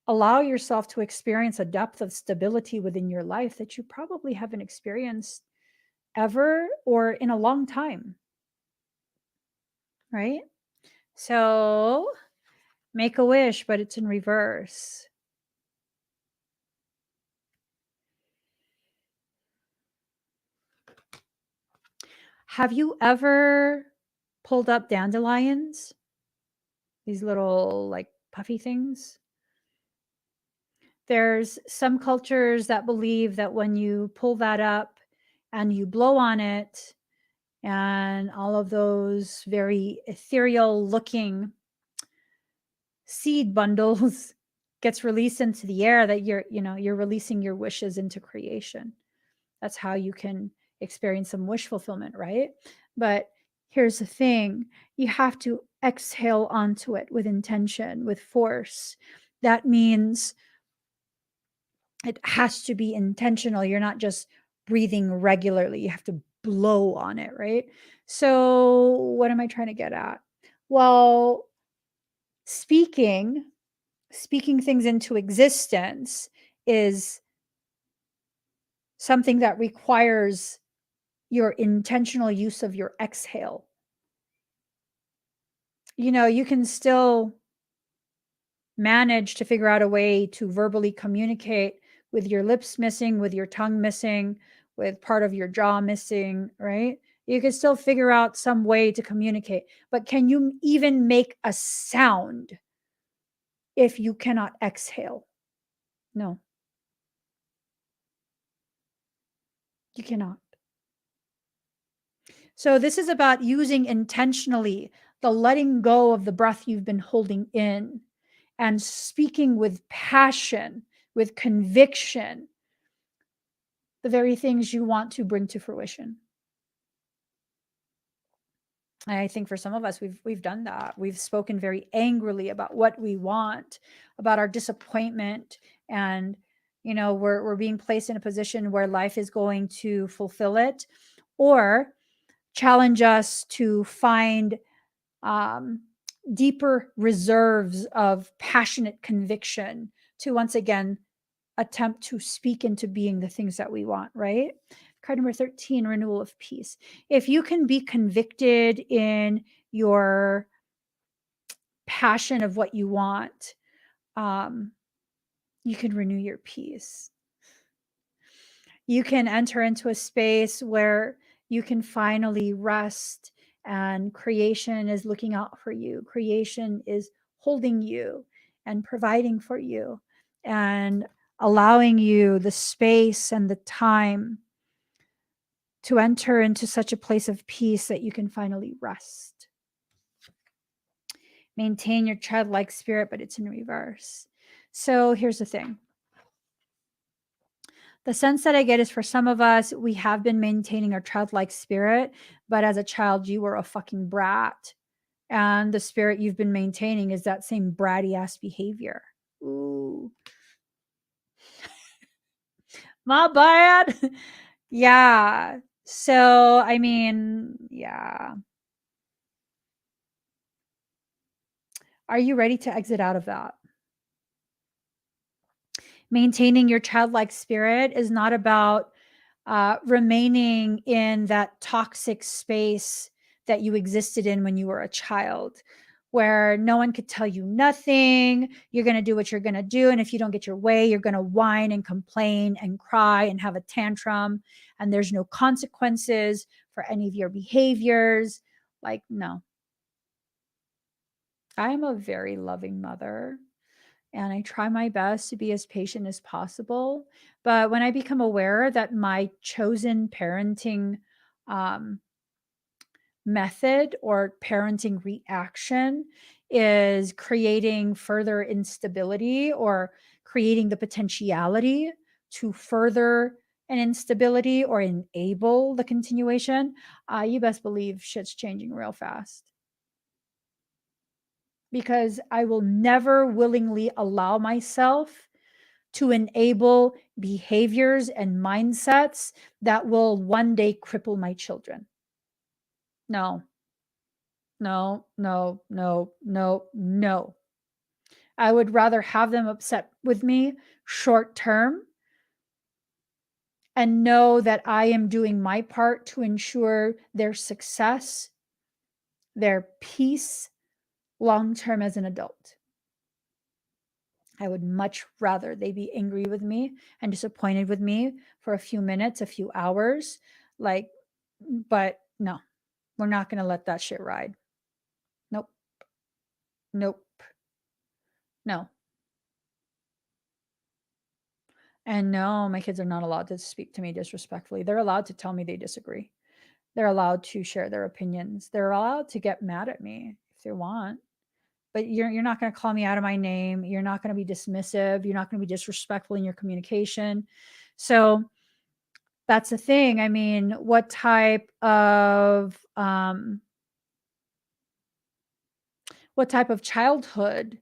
Allow yourself to experience a depth of stability within your life that you probably haven't experienced ever or in a long time. Right? So make a wish, but it's in reverse. Have you ever pulled up dandelions? These little like puffy things? There's some cultures that believe that when you pull that up and you blow on it, and all of those very ethereal looking seed bundles gets released into the air, that you're releasing your wishes into creation. That's how you can experience some wish fulfillment, right? But here's the thing, you have to exhale onto it with intention, with force. That means it has to be intentional. You're not just breathing regularly. You have to blow on it, right? So, what am I trying to get at? Well, speaking things into existence is something that requires your intentional use of your exhale. You can still manage to figure out a way to verbally communicate with your lips missing, with your tongue missing, with part of your jaw missing, right? You can still figure out some way to communicate. But can you even make a sound if you cannot exhale? No, you cannot. So this is about using intentionally the letting go of the breath you've been holding in and speaking with passion, with conviction, the very things you want to bring to fruition. I think for some of us, we've done that. We've spoken very angrily about what we want, about our disappointment, and we're being placed in a position where life is going to fulfill it, or challenge us to find deeper reserves of passionate conviction to once again attempt to speak into being the things that we want, right? Card number 13, renewal of peace. If you can be convicted in your passion of what you want, you can renew your peace. You can enter into a space where you can finally rest, and creation is looking out for you. Creation is holding you and providing for you and allowing you the space and the time to enter into such a place of peace that you can finally rest. Maintain your childlike spirit, but it's in reverse. So here's the thing. The sense that I get is, for some of us, we have been maintaining our childlike spirit, but as a child, you were a fucking brat. And the spirit you've been maintaining is that same bratty ass behavior. Ooh. My bad. Yeah. So, I mean, yeah. Are you ready to exit out of that? Maintaining your childlike spirit is not about remaining in that toxic space that you existed in when you were a child, where no one could tell you nothing. You're going to do what you're going to do. And if you don't get your way, you're going to whine and complain and cry and have a tantrum. And there's no consequences for any of your behaviors. Like, no. I am a very loving mother, and I try my best to be as patient as possible. But when I become aware that my chosen parenting um, method or parenting reaction is creating further instability or creating the potentiality to further an instability or enable the continuation, you best believe shit's changing real fast. because I will never willingly allow myself to enable behaviors and mindsets that will one day cripple my children. No, no, no, no, no, no. I would rather have them upset with me short term and know that I am doing my part to ensure their success, their peace long term as an adult. I would much rather they be angry with me and disappointed with me for a few minutes, a few hours. Like, but no, we're not going to let that shit ride. Nope. Nope. No. And no, my kids are not allowed to speak to me disrespectfully. They're allowed to tell me they disagree. They're allowed to share their opinions. They're allowed to get mad at me if they want. But you're not going to call me out of my name. You're not going to be dismissive. You're not going to be disrespectful in your communication. So that's the thing. I mean, what type of childhood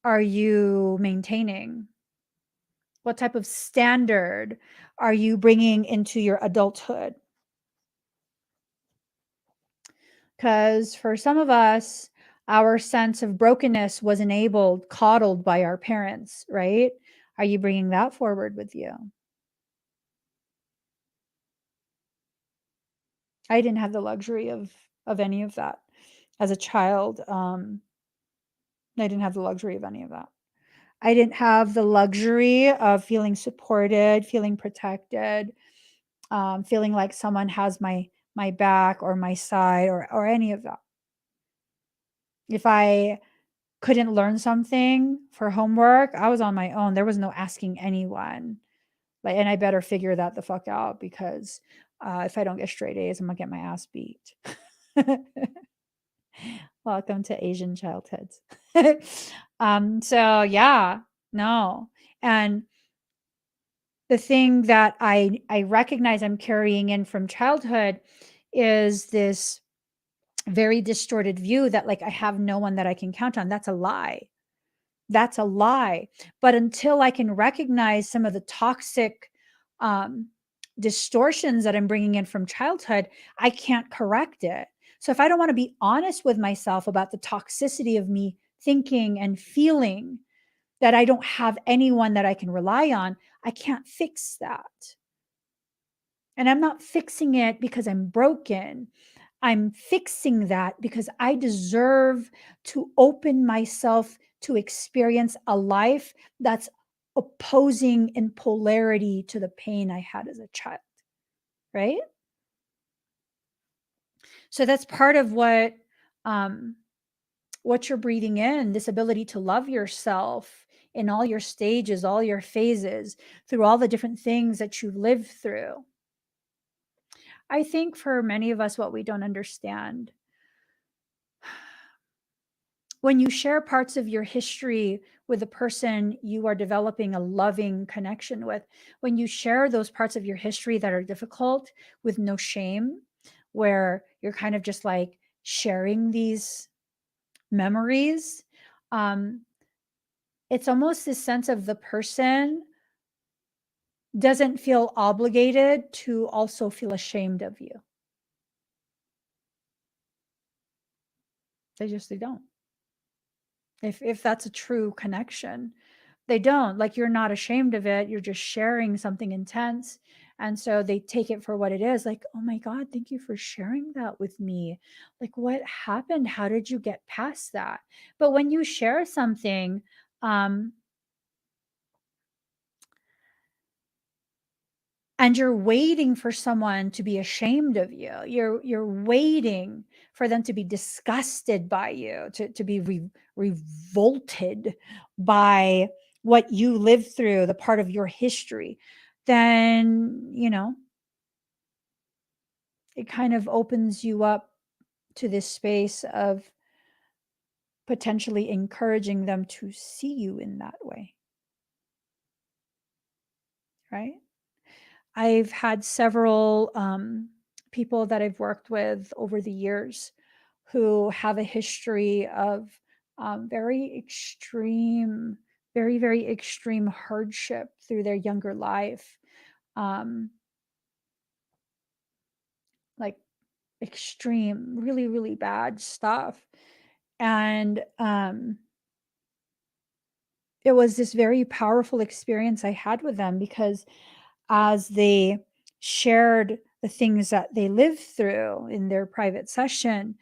are you maintaining? What type of standard are you bringing into your adulthood? Because for some of us, our sense of brokenness was enabled, coddled by our parents, right? Are you bringing that forward with you? I didn't have the luxury of any of that as a child. I didn't have the luxury of any of that. I didn't have the luxury of feeling supported, feeling protected, feeling like someone has my back or my side or any of that. If I couldn't learn something for homework, I was on my own. There was no asking anyone. Like, and I better figure that the fuck out because if I don't get straight A's, I'm gonna get my ass beat. Welcome to Asian childhoods. So yeah, no. And the thing that I recognize I'm carrying in from childhood is this very distorted view that like I have no one that I can count on. That's a lie. That's a lie. But until I can recognize some of the toxic um, distortions that I'm bringing in from childhood, I can't correct it. So if I don't want to be honest with myself about the toxicity of me thinking and feeling that I don't have anyone that I can rely on, I can't fix that. And I'm not fixing it because I'm broken. I'm fixing that because I deserve to open myself to experience a life that's opposing in polarity to the pain I had as a child. Right? So that's part of what you're breathing in, this ability to love yourself in all your stages, all your phases, through all the different things that you've lived through. I think for many of us, what we don't understand, when you share parts of your history with the person you are developing a loving connection with, when you share those parts of your history that are difficult with no shame, where you're kind of just like sharing these memories, it's almost this sense of the person doesn't feel obligated to also feel ashamed of you. They don't. If that's a true connection, they don't. Like, you're not ashamed of it. You're just sharing something intense. And so they take it for what it is. Like, oh my God, thank you for sharing that with me. Like, what happened? How did you get past that? But when you share something, and you're waiting for someone to be ashamed of you, you're waiting for them to be disgusted by you, to be revolted by what you lived through, the part of your history, then it kind of opens you up to this space of potentially encouraging them to see you in that way, right? I've had several people that I've worked with over the years who have a history of very extreme, very, very extreme hardship through their younger life. Like extreme, really, really bad stuff. And it was this very powerful experience I had with them, because as they shared the things that they lived through in their private session,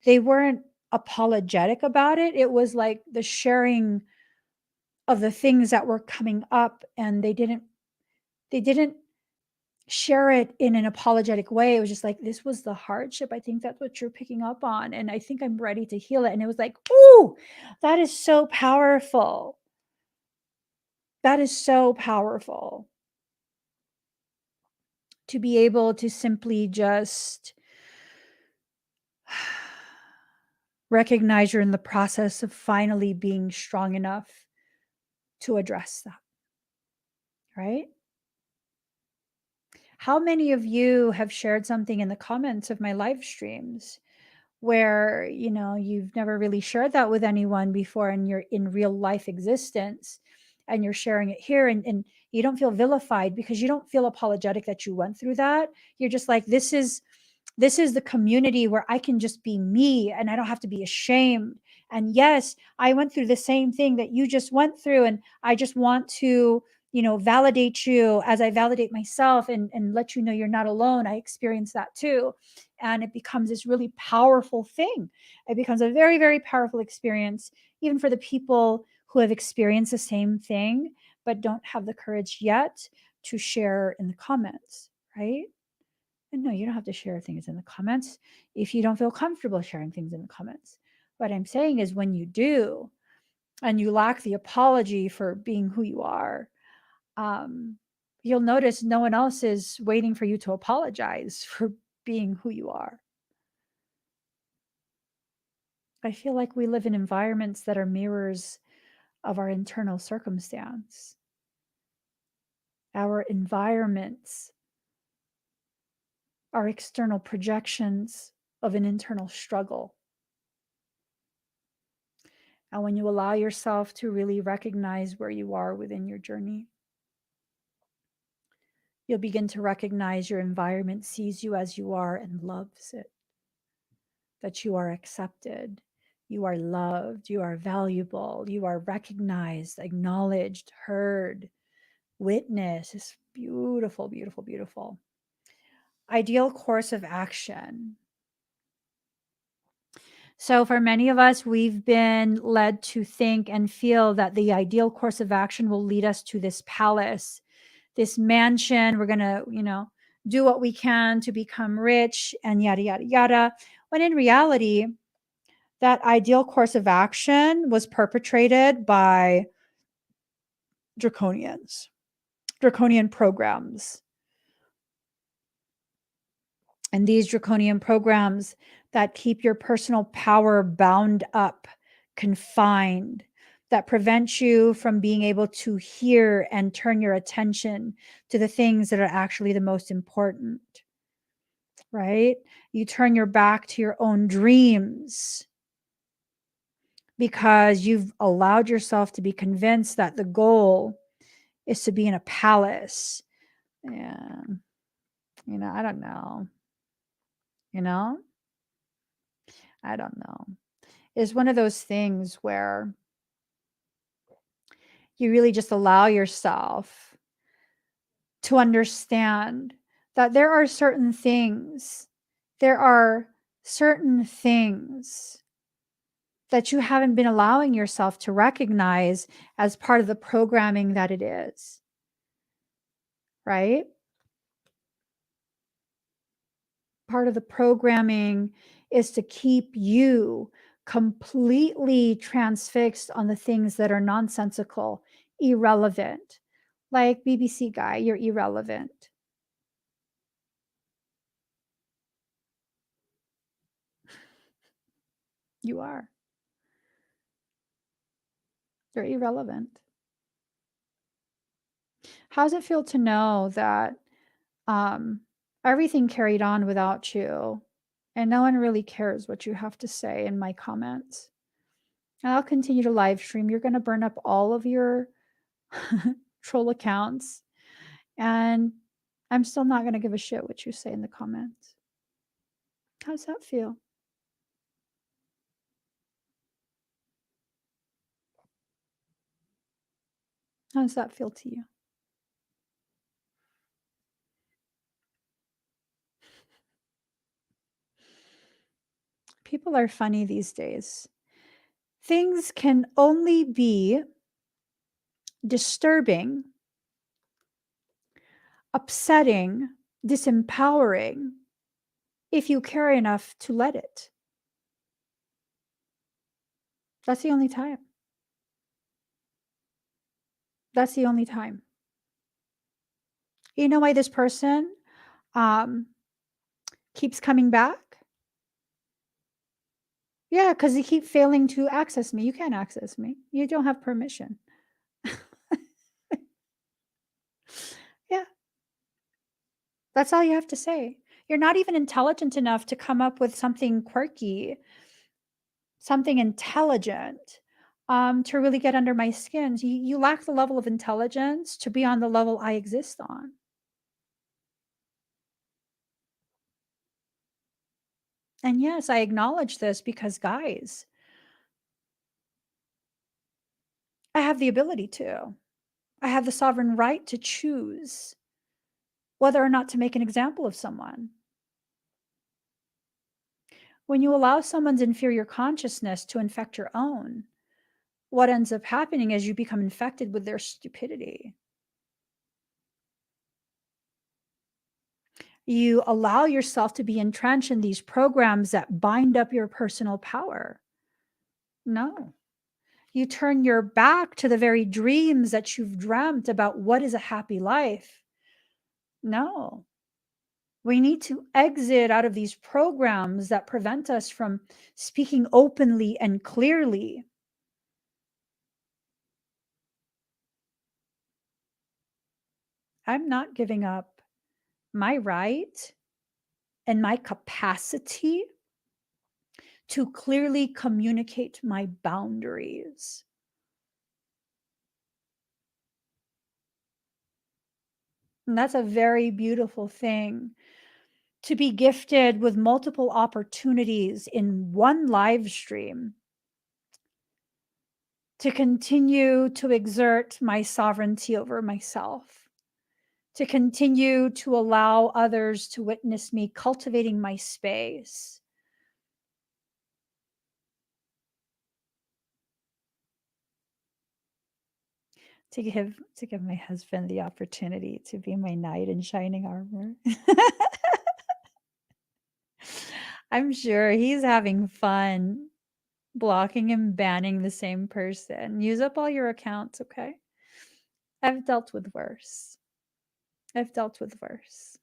they weren't apologetic about it. It was like the sharing of the things that were coming up, and they didn't share it in an apologetic way. It was just like, this was the hardship. I think that's what you're picking up on, and I think I'm ready to heal it. And it was like, ooh, that is so powerful. That is so powerful. To be able to simply just recognize you're in the process of finally being strong enough to address that, right? How many of you have shared something in the comments of my live streams where, you know, you've never really shared that with anyone before in your in real life existence, and you're sharing it here, and you don't feel vilified because you don't feel apologetic that you went through that. You're just like, this is the community where I can just be me and I don't have to be ashamed. And yes, I went through the same thing that you just went through. And I just want to, you know, validate you as I validate myself, and let you know you're not alone. I experienced that too. And it becomes this really powerful thing. It becomes a very, very powerful experience, even for the people who have experienced the same thing, but don't have the courage yet to share in the comments, right? And no, you don't have to share things in the comments if you don't feel comfortable sharing things in the comments. What I'm saying is, when you do, and you lack the apology for being who you are, you'll notice no one else is waiting for you to apologize for being who you are. I feel like we live in environments that are mirrors of our internal circumstance. Our environments are external projections of an internal struggle. And when you allow yourself to really recognize where you are within your journey, you'll begin to recognize your environment sees you as you are and loves it. That you are accepted, you are loved, you are valuable, you are recognized, acknowledged, heard, witnessed. It's beautiful, beautiful, beautiful. Ideal course of action. So, for many of us, we've been led to think and feel that the ideal course of action will lead us to this palace, this mansion. We're going to, you know, do what we can to become rich and yada, yada, yada. When in reality, that ideal course of action was perpetrated by draconian programs. And these draconian programs that keep your personal power bound up, confined, that prevent you from being able to hear and turn your attention to the things that are actually the most important, right? You turn your back to your own dreams because you've allowed yourself to be convinced that the goal is to be in a palace. Yeah. You know, I don't know. You know, I don't know. It's one of those things where you really just allow yourself to understand that there are certain things that you haven't been allowing yourself to recognize as part of the programming that it is, right? Part of the programming is to keep you completely transfixed on the things that are nonsensical, irrelevant. Like, BBC guy, you're irrelevant. You are. You're irrelevant. How does it feel to know that everything carried on without you, and no one really cares what you have to say in my comments? I'll continue to live stream. You're going to burn up all of your troll accounts, and I'm still not going to give a shit what you say in the comments. How does that feel? How does that feel to you? People are funny these days. Things can only be disturbing, upsetting, disempowering if you care enough to let it. That's the only time. That's the only time. You know why this person keeps coming back? Yeah, because they keep failing to access me. You can't access me. You don't have permission. Yeah, that's all you have to say. You're not even intelligent enough to come up with something quirky, something intelligent, to really get under my skin. You lack the level of intelligence to be on the level I exist on. And yes, I acknowledge this because, guys, I have the ability to. I have the sovereign right to choose whether or not to make an example of someone. When you allow someone's inferior consciousness to infect your own, what ends up happening is you become infected with their stupidity. You allow yourself to be entrenched in these programs that bind up your personal power. No. You turn your back to the very dreams that you've dreamt about what is a happy life. No. We need to exit out of these programs that prevent us from speaking openly and clearly. I'm not giving up my right and my capacity to clearly communicate my boundaries. And that's a very beautiful thing, to be gifted with multiple opportunities in one live stream to continue to exert my sovereignty over myself, to continue to allow others to witness me cultivating my space. To give my husband the opportunity to be my knight in shining armor. I'm sure he's having fun blocking and banning the same person. Use up all your accounts, okay? I've dealt with worse. I've dealt with worse.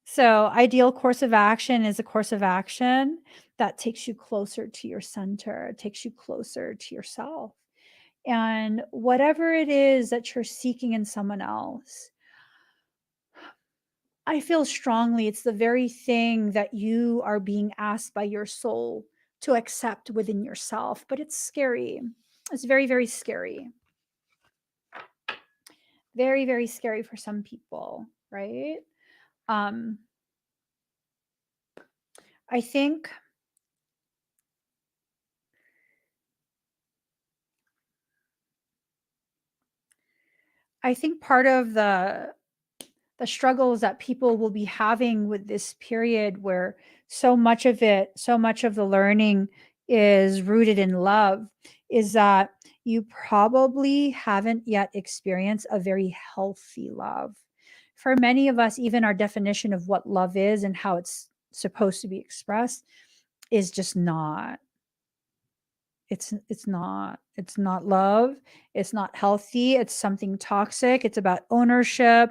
So, ideal course of action is a course of action that takes you closer to your center, takes you closer to yourself. And whatever it is that you're seeking in someone else, I feel strongly it's the very thing that you are being asked by your soul to accept within yourself. But it's scary. It's very, very scary. Very, very scary for some people, right? Um, I think part of the struggles that people will be having with this period, where so much of the learning is rooted in love, is that you probably haven't yet experienced a very healthy love. For many of us, even our definition of what love is and how it's supposed to be expressed is just not. It's not love. It's not healthy. It's something toxic. It's about ownership.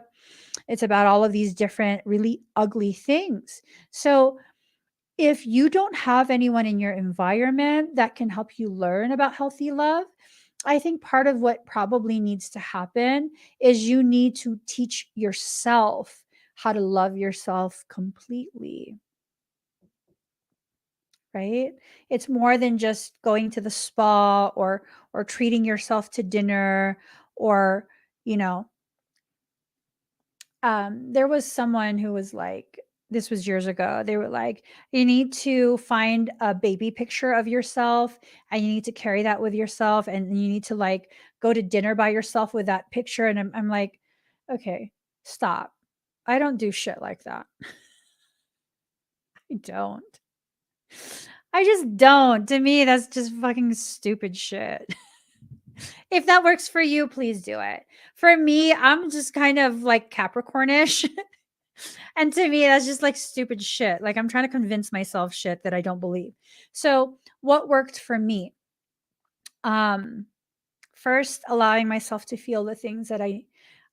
It's about all of these different really ugly things. So if you don't have anyone in your environment that can help you learn about healthy love, I think part of what probably needs to happen is you need to teach yourself how to love yourself completely. right? It's more than just going to the spa or treating yourself to dinner or, you know, there was someone who was like, this was years ago. They were like, you need to find a baby picture of yourself and you need to carry that with yourself and you need to like go to dinner by yourself with that picture. And I'm like, okay, stop. I don't do shit like that. I don't. I just don't. To me, that's just fucking stupid shit. If that works for you, please do it. For me, I'm just kind of like Capricornish. And to me, that's just like stupid shit. Like I'm trying to convince myself shit that I don't believe. So, what worked for me? Um, First, allowing myself to feel the things that I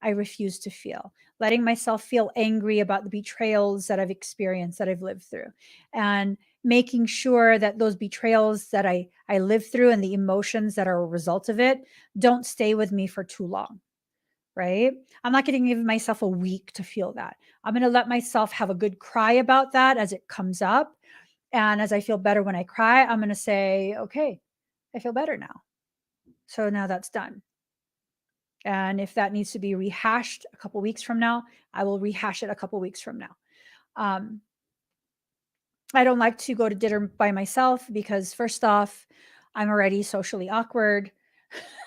refuse to feel, letting myself feel angry about the betrayals that I've experienced, that I've lived through, and making sure that those betrayals that I live through and the emotions that are a result of it don't stay with me for too long. Right? I'm not going to give myself a week to feel that. I'm going to let myself have a good cry about that as it comes up. And as I feel better when I cry, I'm going to say, okay, I feel better now. So now that's done. And if that needs to be rehashed a couple weeks from now, I will rehash it a couple weeks from now. Um, I don't like to go to dinner by myself because, first off, I'm already socially awkward.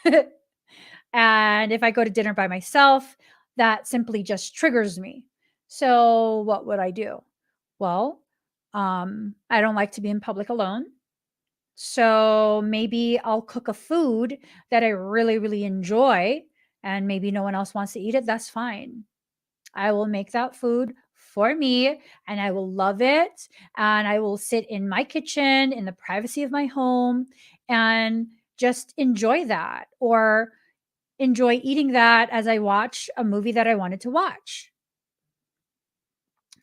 And if I go to dinner by myself, that simply just triggers me. So, what would I do? Well, I don't like to be in public alone. So maybe I'll cook a food that I really, really enjoy, and maybe no one else wants to eat it. That's fine. I will make that food for me and I will love it. And I will sit in my kitchen in the privacy of my home and just enjoy that or enjoy eating that as I watch a movie that I wanted to watch.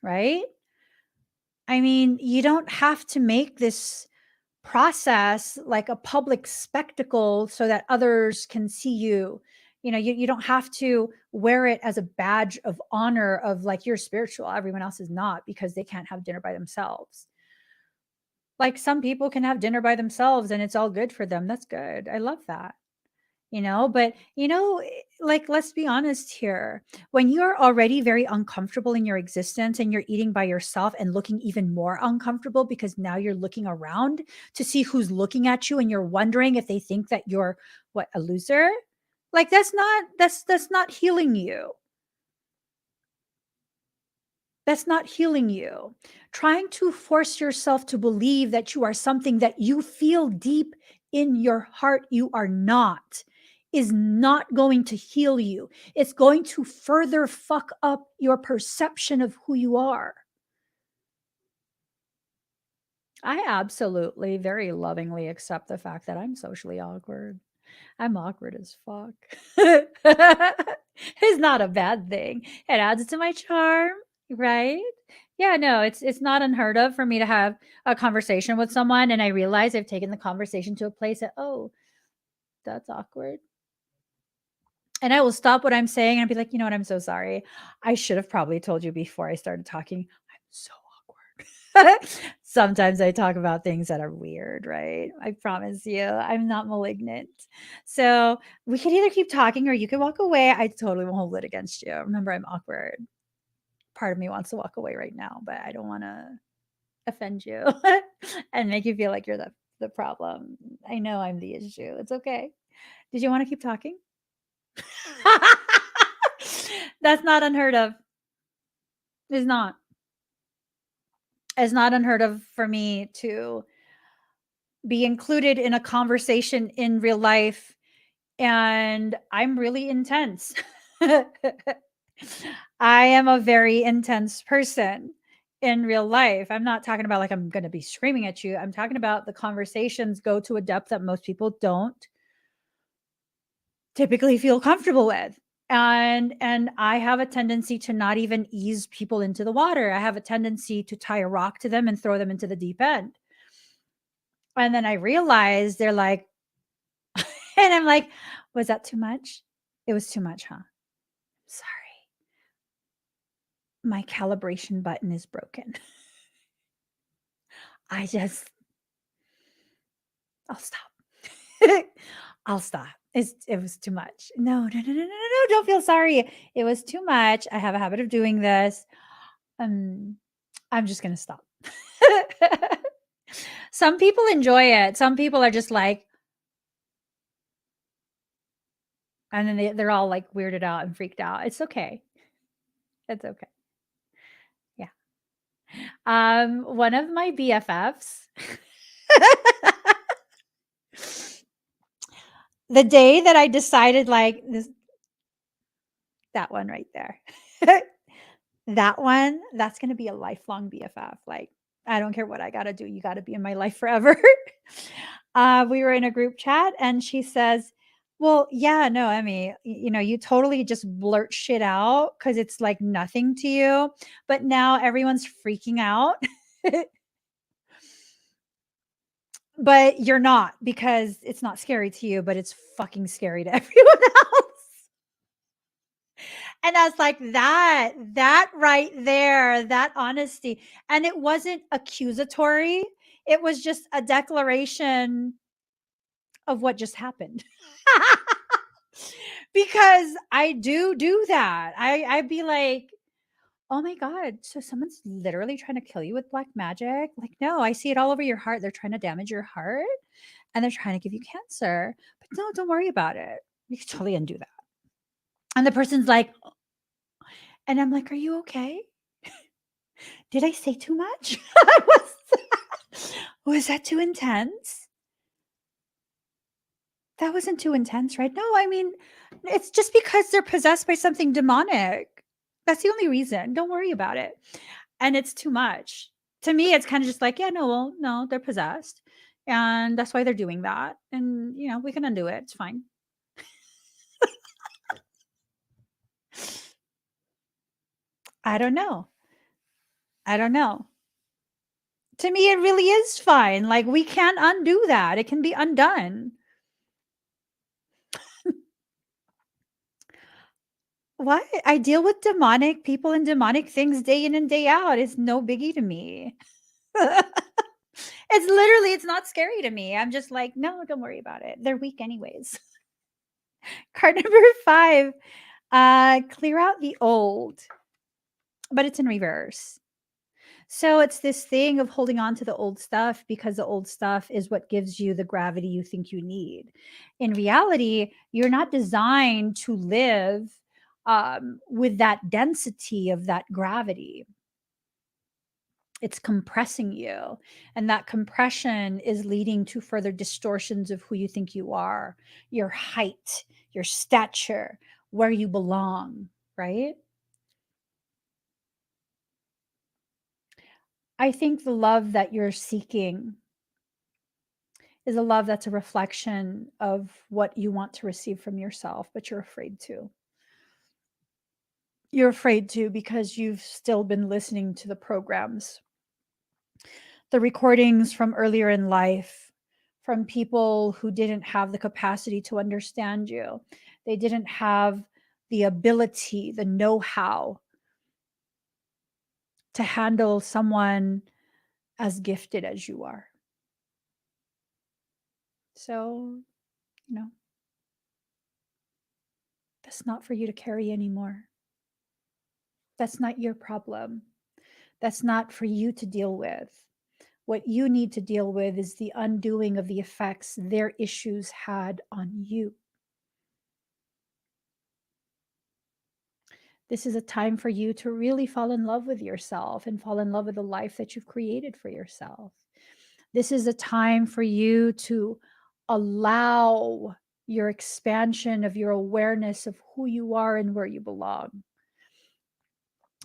Right? I mean, you don't have to make this process like a public spectacle so that others can see you. You don't have to wear it as a badge of honor of like you're spiritual, everyone else is not because they can't have dinner by themselves. Like some people can have dinner by themselves and it's all good for them. That's good. I love that. But like let's be honest here. When you're already very uncomfortable in your existence and you're eating by yourself and looking even more uncomfortable because now you're looking around to see who's looking at you and you're wondering if they think that you're what, a loser? Like that's not healing you. That's not healing you. Trying to force yourself to believe that you are something that you feel deep in your heart you are not is not going to heal you. It's going to further fuck up your perception of who you are. I absolutely very lovingly accept the fact that I'm socially awkward. I'm awkward as fuck. It's not a bad thing. It adds to my charm, right? Yeah, no, it's not unheard of for me to have a conversation with someone and I realize I've taken the conversation to a place that, oh, that's awkward. And I will stop what I'm saying and be like, you know what, I'm so sorry. I should have probably told you before I started talking. I'm so awkward. Sometimes I talk about things that are weird, right? I promise you, I'm not malignant. So we could either keep talking or you could walk away. I totally won't hold it against you. Remember, I'm awkward. Part of me wants to walk away right now, but I don't want to offend you and make you feel like you're the problem. I know I'm the issue. It's okay. Did you want to keep talking? That's not unheard of. It's not. It's not unheard of for me to be included in a conversation in real life, and I'm really intense. I am a very intense person in real life. I'm not talking about like I'm going to be screaming at you. I'm talking about the conversations go to a depth that most people don't typically feel comfortable with. And I have a tendency to not even ease people into the water. I have a tendency to tie a rock to them and throw them into the deep end. And then I realize they're like, and I'm like, was that too much? It was too much, huh? Sorry. My calibration button is broken. I just I'll stop. I'll stop. It was too much. No, no, no, no, no, no, no. Don't feel sorry. It was too much. I have a habit of doing this. Um, I'm just gonna stop. Some people enjoy it. Some people are just like, and then they're all like weirded out and freaked out. It's okay. It's okay. Yeah. One of my BFFs, the day that I decided like this, that one right there, that one, that's gonna be a lifelong BFF. Like, I don't care what I gotta do. You gotta be in my life forever. We were in a group chat and she says, well, yeah, no, I mean, you totally just blurt shit out because it's like nothing to you. But now everyone's freaking out. But you're not because it's not scary to you, but it's fucking scary to everyone else. And I was like, that right there, that honesty. And it wasn't accusatory. It was just a declaration of what just happened. Because I do that. I'd be like, oh my God, so someone's literally trying to kill you with black magic? Like, no, I see it all over your heart. They're trying to damage your heart and they're trying to give you cancer. But no, don't worry about it. You can totally undo that. And the person's like, and I'm like, are you okay? Did I say too much? Was that too intense? That wasn't too intense, right? No, I mean, it's just because they're possessed by something demonic. That's the only reason. Don't worry about it. And it's too much. To me, it's kind of just like, yeah, no, well, no, they're possessed. And that's why they're doing that. And, we can undo it. It's fine. I don't know. I don't know. To me, it really is fine. Like, we can't undo that. It can be undone. What? I deal with demonic people and demonic things day in and day out. It's no biggie to me. It's not scary to me. I'm just like, no, don't worry about it. They're weak anyways. Card number 5, clear out the old, but it's in reverse. So it's this thing of holding on to the old stuff because the old stuff is what gives you the gravity you think you need. In reality, you're not designed to live with that density of that gravity. It's compressing you. And that compression is leading to further distortions of who you think you are, your height, your stature, where you belong, right? I think the love that you're seeking is a love that's a reflection of what you want to receive from yourself, but you're afraid to. You're afraid to because you've still been listening to the programs, the recordings from earlier in life, from people who didn't have the capacity to understand you. They didn't have the ability, the know how to handle someone as gifted as you are. So, you know, that's not for you to carry anymore. That's not your problem. That's not for you to deal with. What you need to deal with is the undoing of the effects their issues had on you. This is a time for you to really fall in love with yourself and fall in love with the life that you've created for yourself. This is a time for you to allow your expansion of your awareness of who you are and where you belong.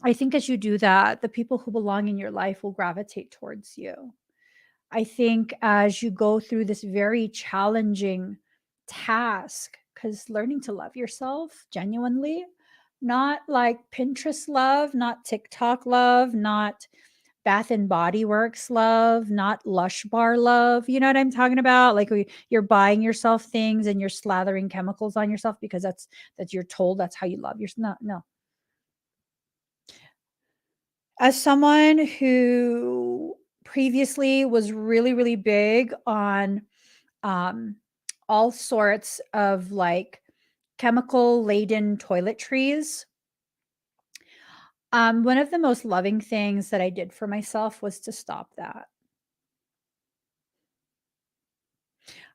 I think as you do that, the people who belong in your life will gravitate towards you. I think as you go through this very challenging task, because learning to love yourself genuinely, not like Pinterest love, not TikTok love, not Bath and Body Works love, not Lush Bar love. You know what I'm talking about? Like you're buying yourself things and you're slathering chemicals on yourself because that's you're told that's how you love yourself. No. As someone who previously was really, really big on all sorts of like chemical laden toiletries. One of the most loving things that I did for myself was to stop that.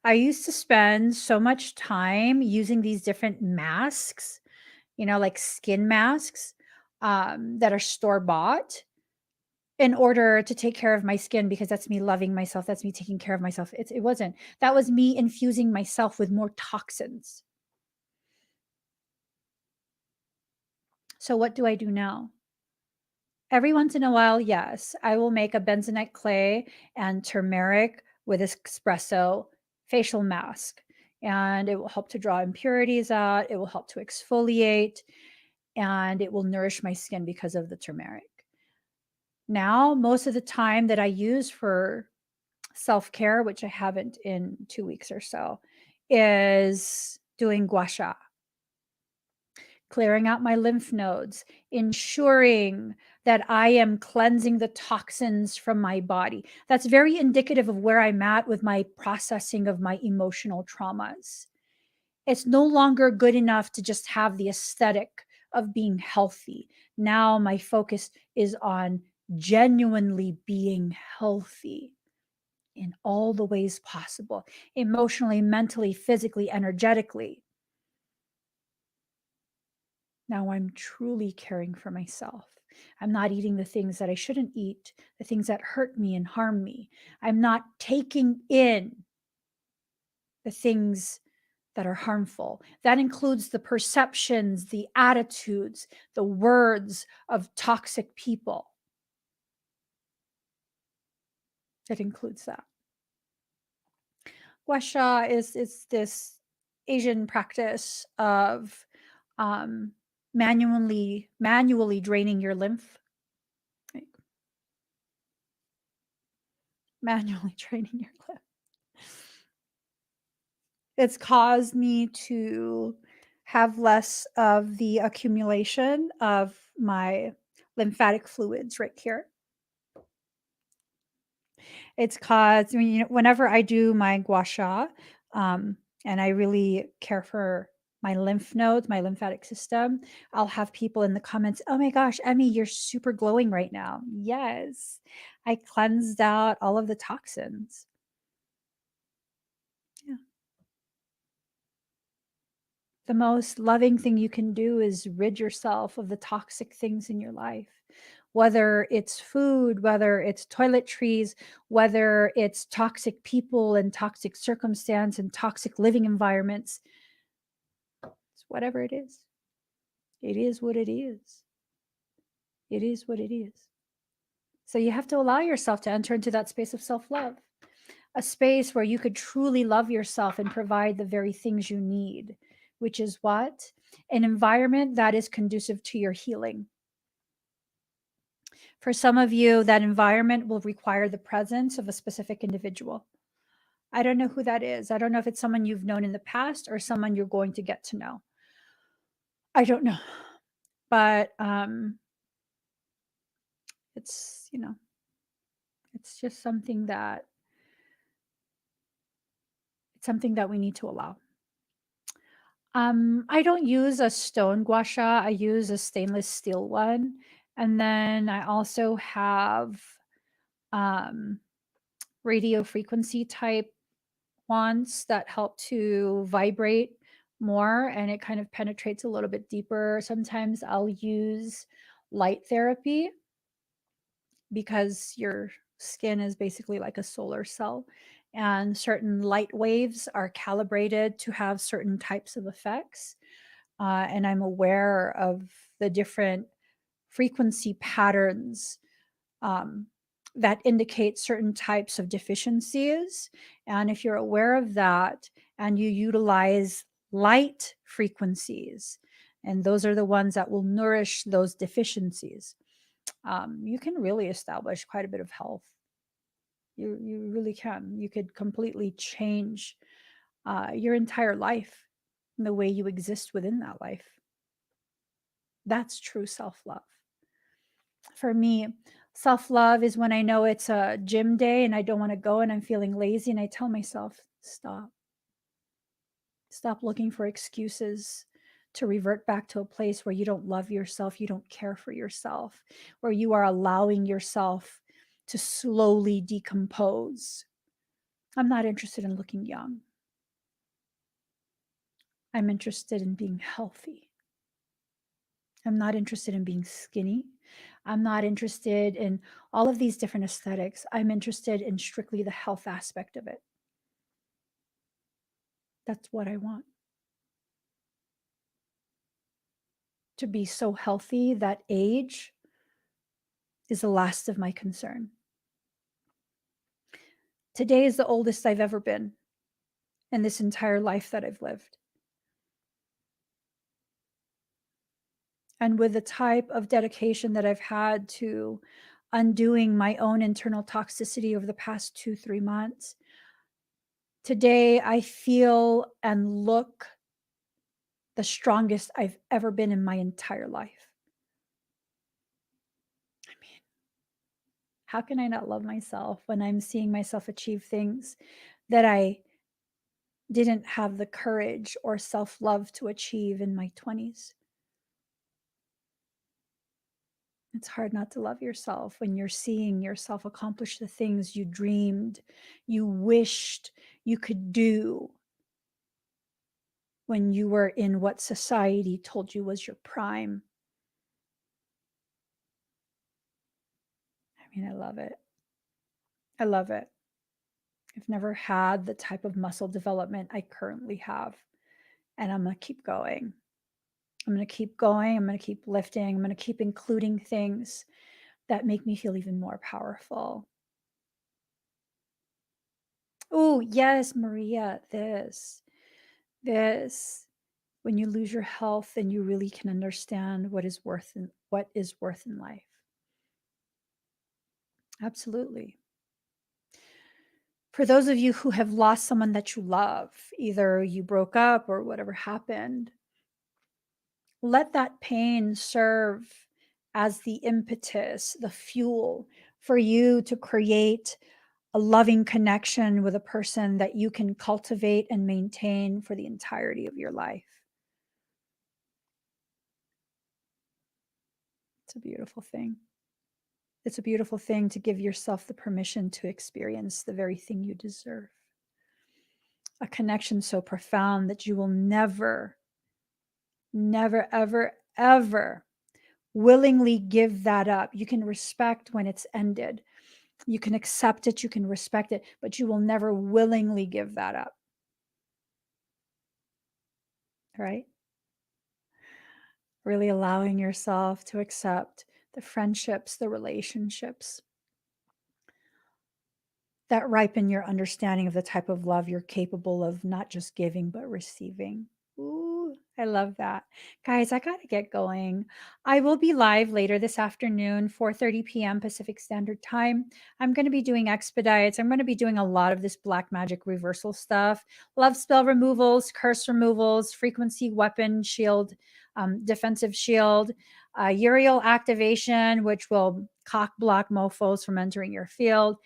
I used to spend so much time using these different masks, like skin masks, that are store bought in order to take care of my skin, because that's me loving myself. That's me taking care of myself. It wasn't. That was me infusing myself with more toxins. So what do I do now? Every once in a while, yes, I will make a bentonite clay and turmeric with espresso facial mask, and it will help to draw impurities out. It will help to exfoliate, and it will nourish my skin because of the turmeric. Now, most of the time that I use for self-care, which I haven't in 2 weeks or so, is doing gua sha, clearing out my lymph nodes, ensuring that I am cleansing the toxins from my body. That's very indicative of where I'm at with my processing of my emotional traumas. It's no longer good enough to just have the aesthetic of being healthy. Now my focus is on genuinely being healthy in all the ways possible, emotionally, mentally, physically, energetically. Now I'm truly caring for myself. I'm not eating the things that I shouldn't eat, the things that hurt me and harm me. I'm not taking in the things that are harmful. That includes the perceptions, the attitudes, the words of toxic people. It includes that. Gua sha is this Asian practice of manually draining your lymph, like manually draining your lymph. It's caused me to have less of the accumulation of my lymphatic fluids right here. It's caused, whenever I do my gua sha, and I really care for my lymph nodes, my lymphatic system, I'll have people in the comments, "Oh my gosh, Emmy, you're super glowing right now." Yes, I cleansed out all of the toxins. Yeah. The most loving thing you can do is rid yourself of the toxic things in your life, whether it's food, whether it's toiletries, whether it's toxic people and toxic circumstance and toxic living environments. It's whatever it is. It is what it is. It is what it is. So you have to allow yourself to enter into that space of self-love, a space where you could truly love yourself and provide the very things you need, which is what? An environment that is conducive to your healing. For some of you, that environment will require the presence of a specific individual. I don't know who that is. I don't know if it's someone you've known in the past or someone you're going to get to know. I don't know. But it's, it's just something that we need to allow. I don't use a stone gua sha. I use a stainless steel one. And then I also have radio frequency type wands that help to vibrate more, and it kind of penetrates a little bit deeper. Sometimes I'll use light therapy because your skin is basically like a solar cell, and certain light waves are calibrated to have certain types of effects. And I'm aware of the different frequency patterns um, that indicate certain types of deficiencies. And if you're aware of that and you utilize light frequencies, and those are the ones that will nourish those deficiencies, you can really establish quite a bit of health. You really can. You could completely change your entire life and the way you exist within that life. That's true self-love. For me, self-love is when I know it's a gym day and I don't want to go and I'm feeling lazy, and I tell myself, Stop. Stop looking for excuses to revert back to a place where you don't love yourself, you don't care for yourself, where you are allowing yourself to slowly decompose. I'm not interested in looking young. I'm interested in being healthy. I'm not interested in being skinny. I'm not interested in all of these different aesthetics. I'm interested in strictly the health aspect of it. That's what I want. To be so healthy that age is the last of my concern. Today is the oldest I've ever been in this entire life that I've lived. And with the type of dedication that I've had to undoing my own internal toxicity over the past 2-3 months, today I feel and look the strongest I've ever been in my entire life. I mean, how can I not love myself when I'm seeing myself achieve things that I didn't have the courage or self-love to achieve in my 20s? It's hard not to love yourself when you're seeing yourself accomplish the things you dreamed, you wished you could do when you were in what society told you was your prime. I mean, I love it. I love it. I've never had the type of muscle development I currently have, and I'm going to keep going. I'm going to keep going. I'm going to keep lifting. I'm going to keep including things that make me feel even more powerful. Oh, yes, Maria, this. When you lose your health, then you really can understand what is worth in life. Absolutely. For those of you who have lost someone that you love, either you broke up or whatever happened, let that pain serve as the impetus, the fuel for you to create a loving connection with a person that you can cultivate and maintain for the entirety of your life. It's a beautiful thing. It's a beautiful thing to give yourself the permission to experience the very thing you deserve. A connection so profound that you will never, ever, ever willingly give that up. You can respect when it's ended. You can accept it, you can respect it, but you will never willingly give that up. Right? Really allowing yourself to accept the friendships, the relationships that ripen your understanding of the type of love you're capable of not just giving, but receiving. Ooh, I love that. Guys, I got to get going. I will be live later this afternoon, 4:30 p.m. Pacific Standard Time. I'm going to be doing expedites. I'm going to be doing a lot of this black magic reversal stuff, love spell removals, curse removals, frequency weapon shield, defensive shield, Uriel activation, which will cock block mofos from entering your field,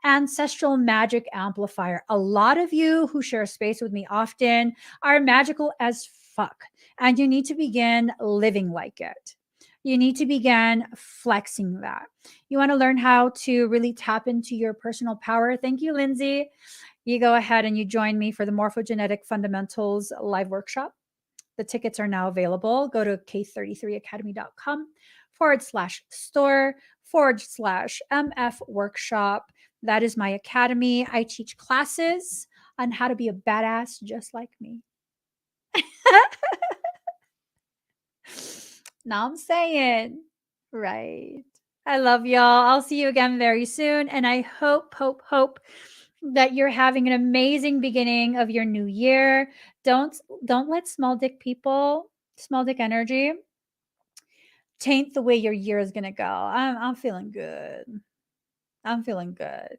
ancestral magic amplifier. A lot of you who share space with me often are magical as fuck, and you need to begin living like it. You need to begin flexing that. You want to learn how to really tap into your personal power. Thank you, Lindsay. You go ahead and you join me for the Morphogenetic Fundamentals live workshop. The tickets are now available. Go to k33academy.com/store/MF workshop. That is my academy. I teach classes on how to be a badass just like me. Now I'm saying, right. I love y'all. I'll see you again very soon. And I hope that you're having an amazing beginning of your new year. Don't let small dick people, small dick energy taint the way your year is gonna go. I'm feeling good. I'm feeling good.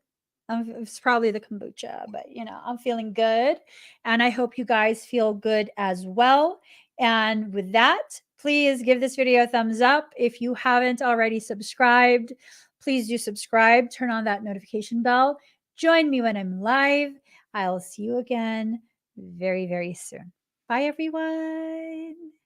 It's probably the kombucha, but I'm feeling good. And I hope you guys feel good as well. And with that, please give this video a thumbs up. If you haven't already subscribed, please do subscribe. Turn on that notification bell. Join me when I'm live. I'll see you again very, very soon. Bye, everyone.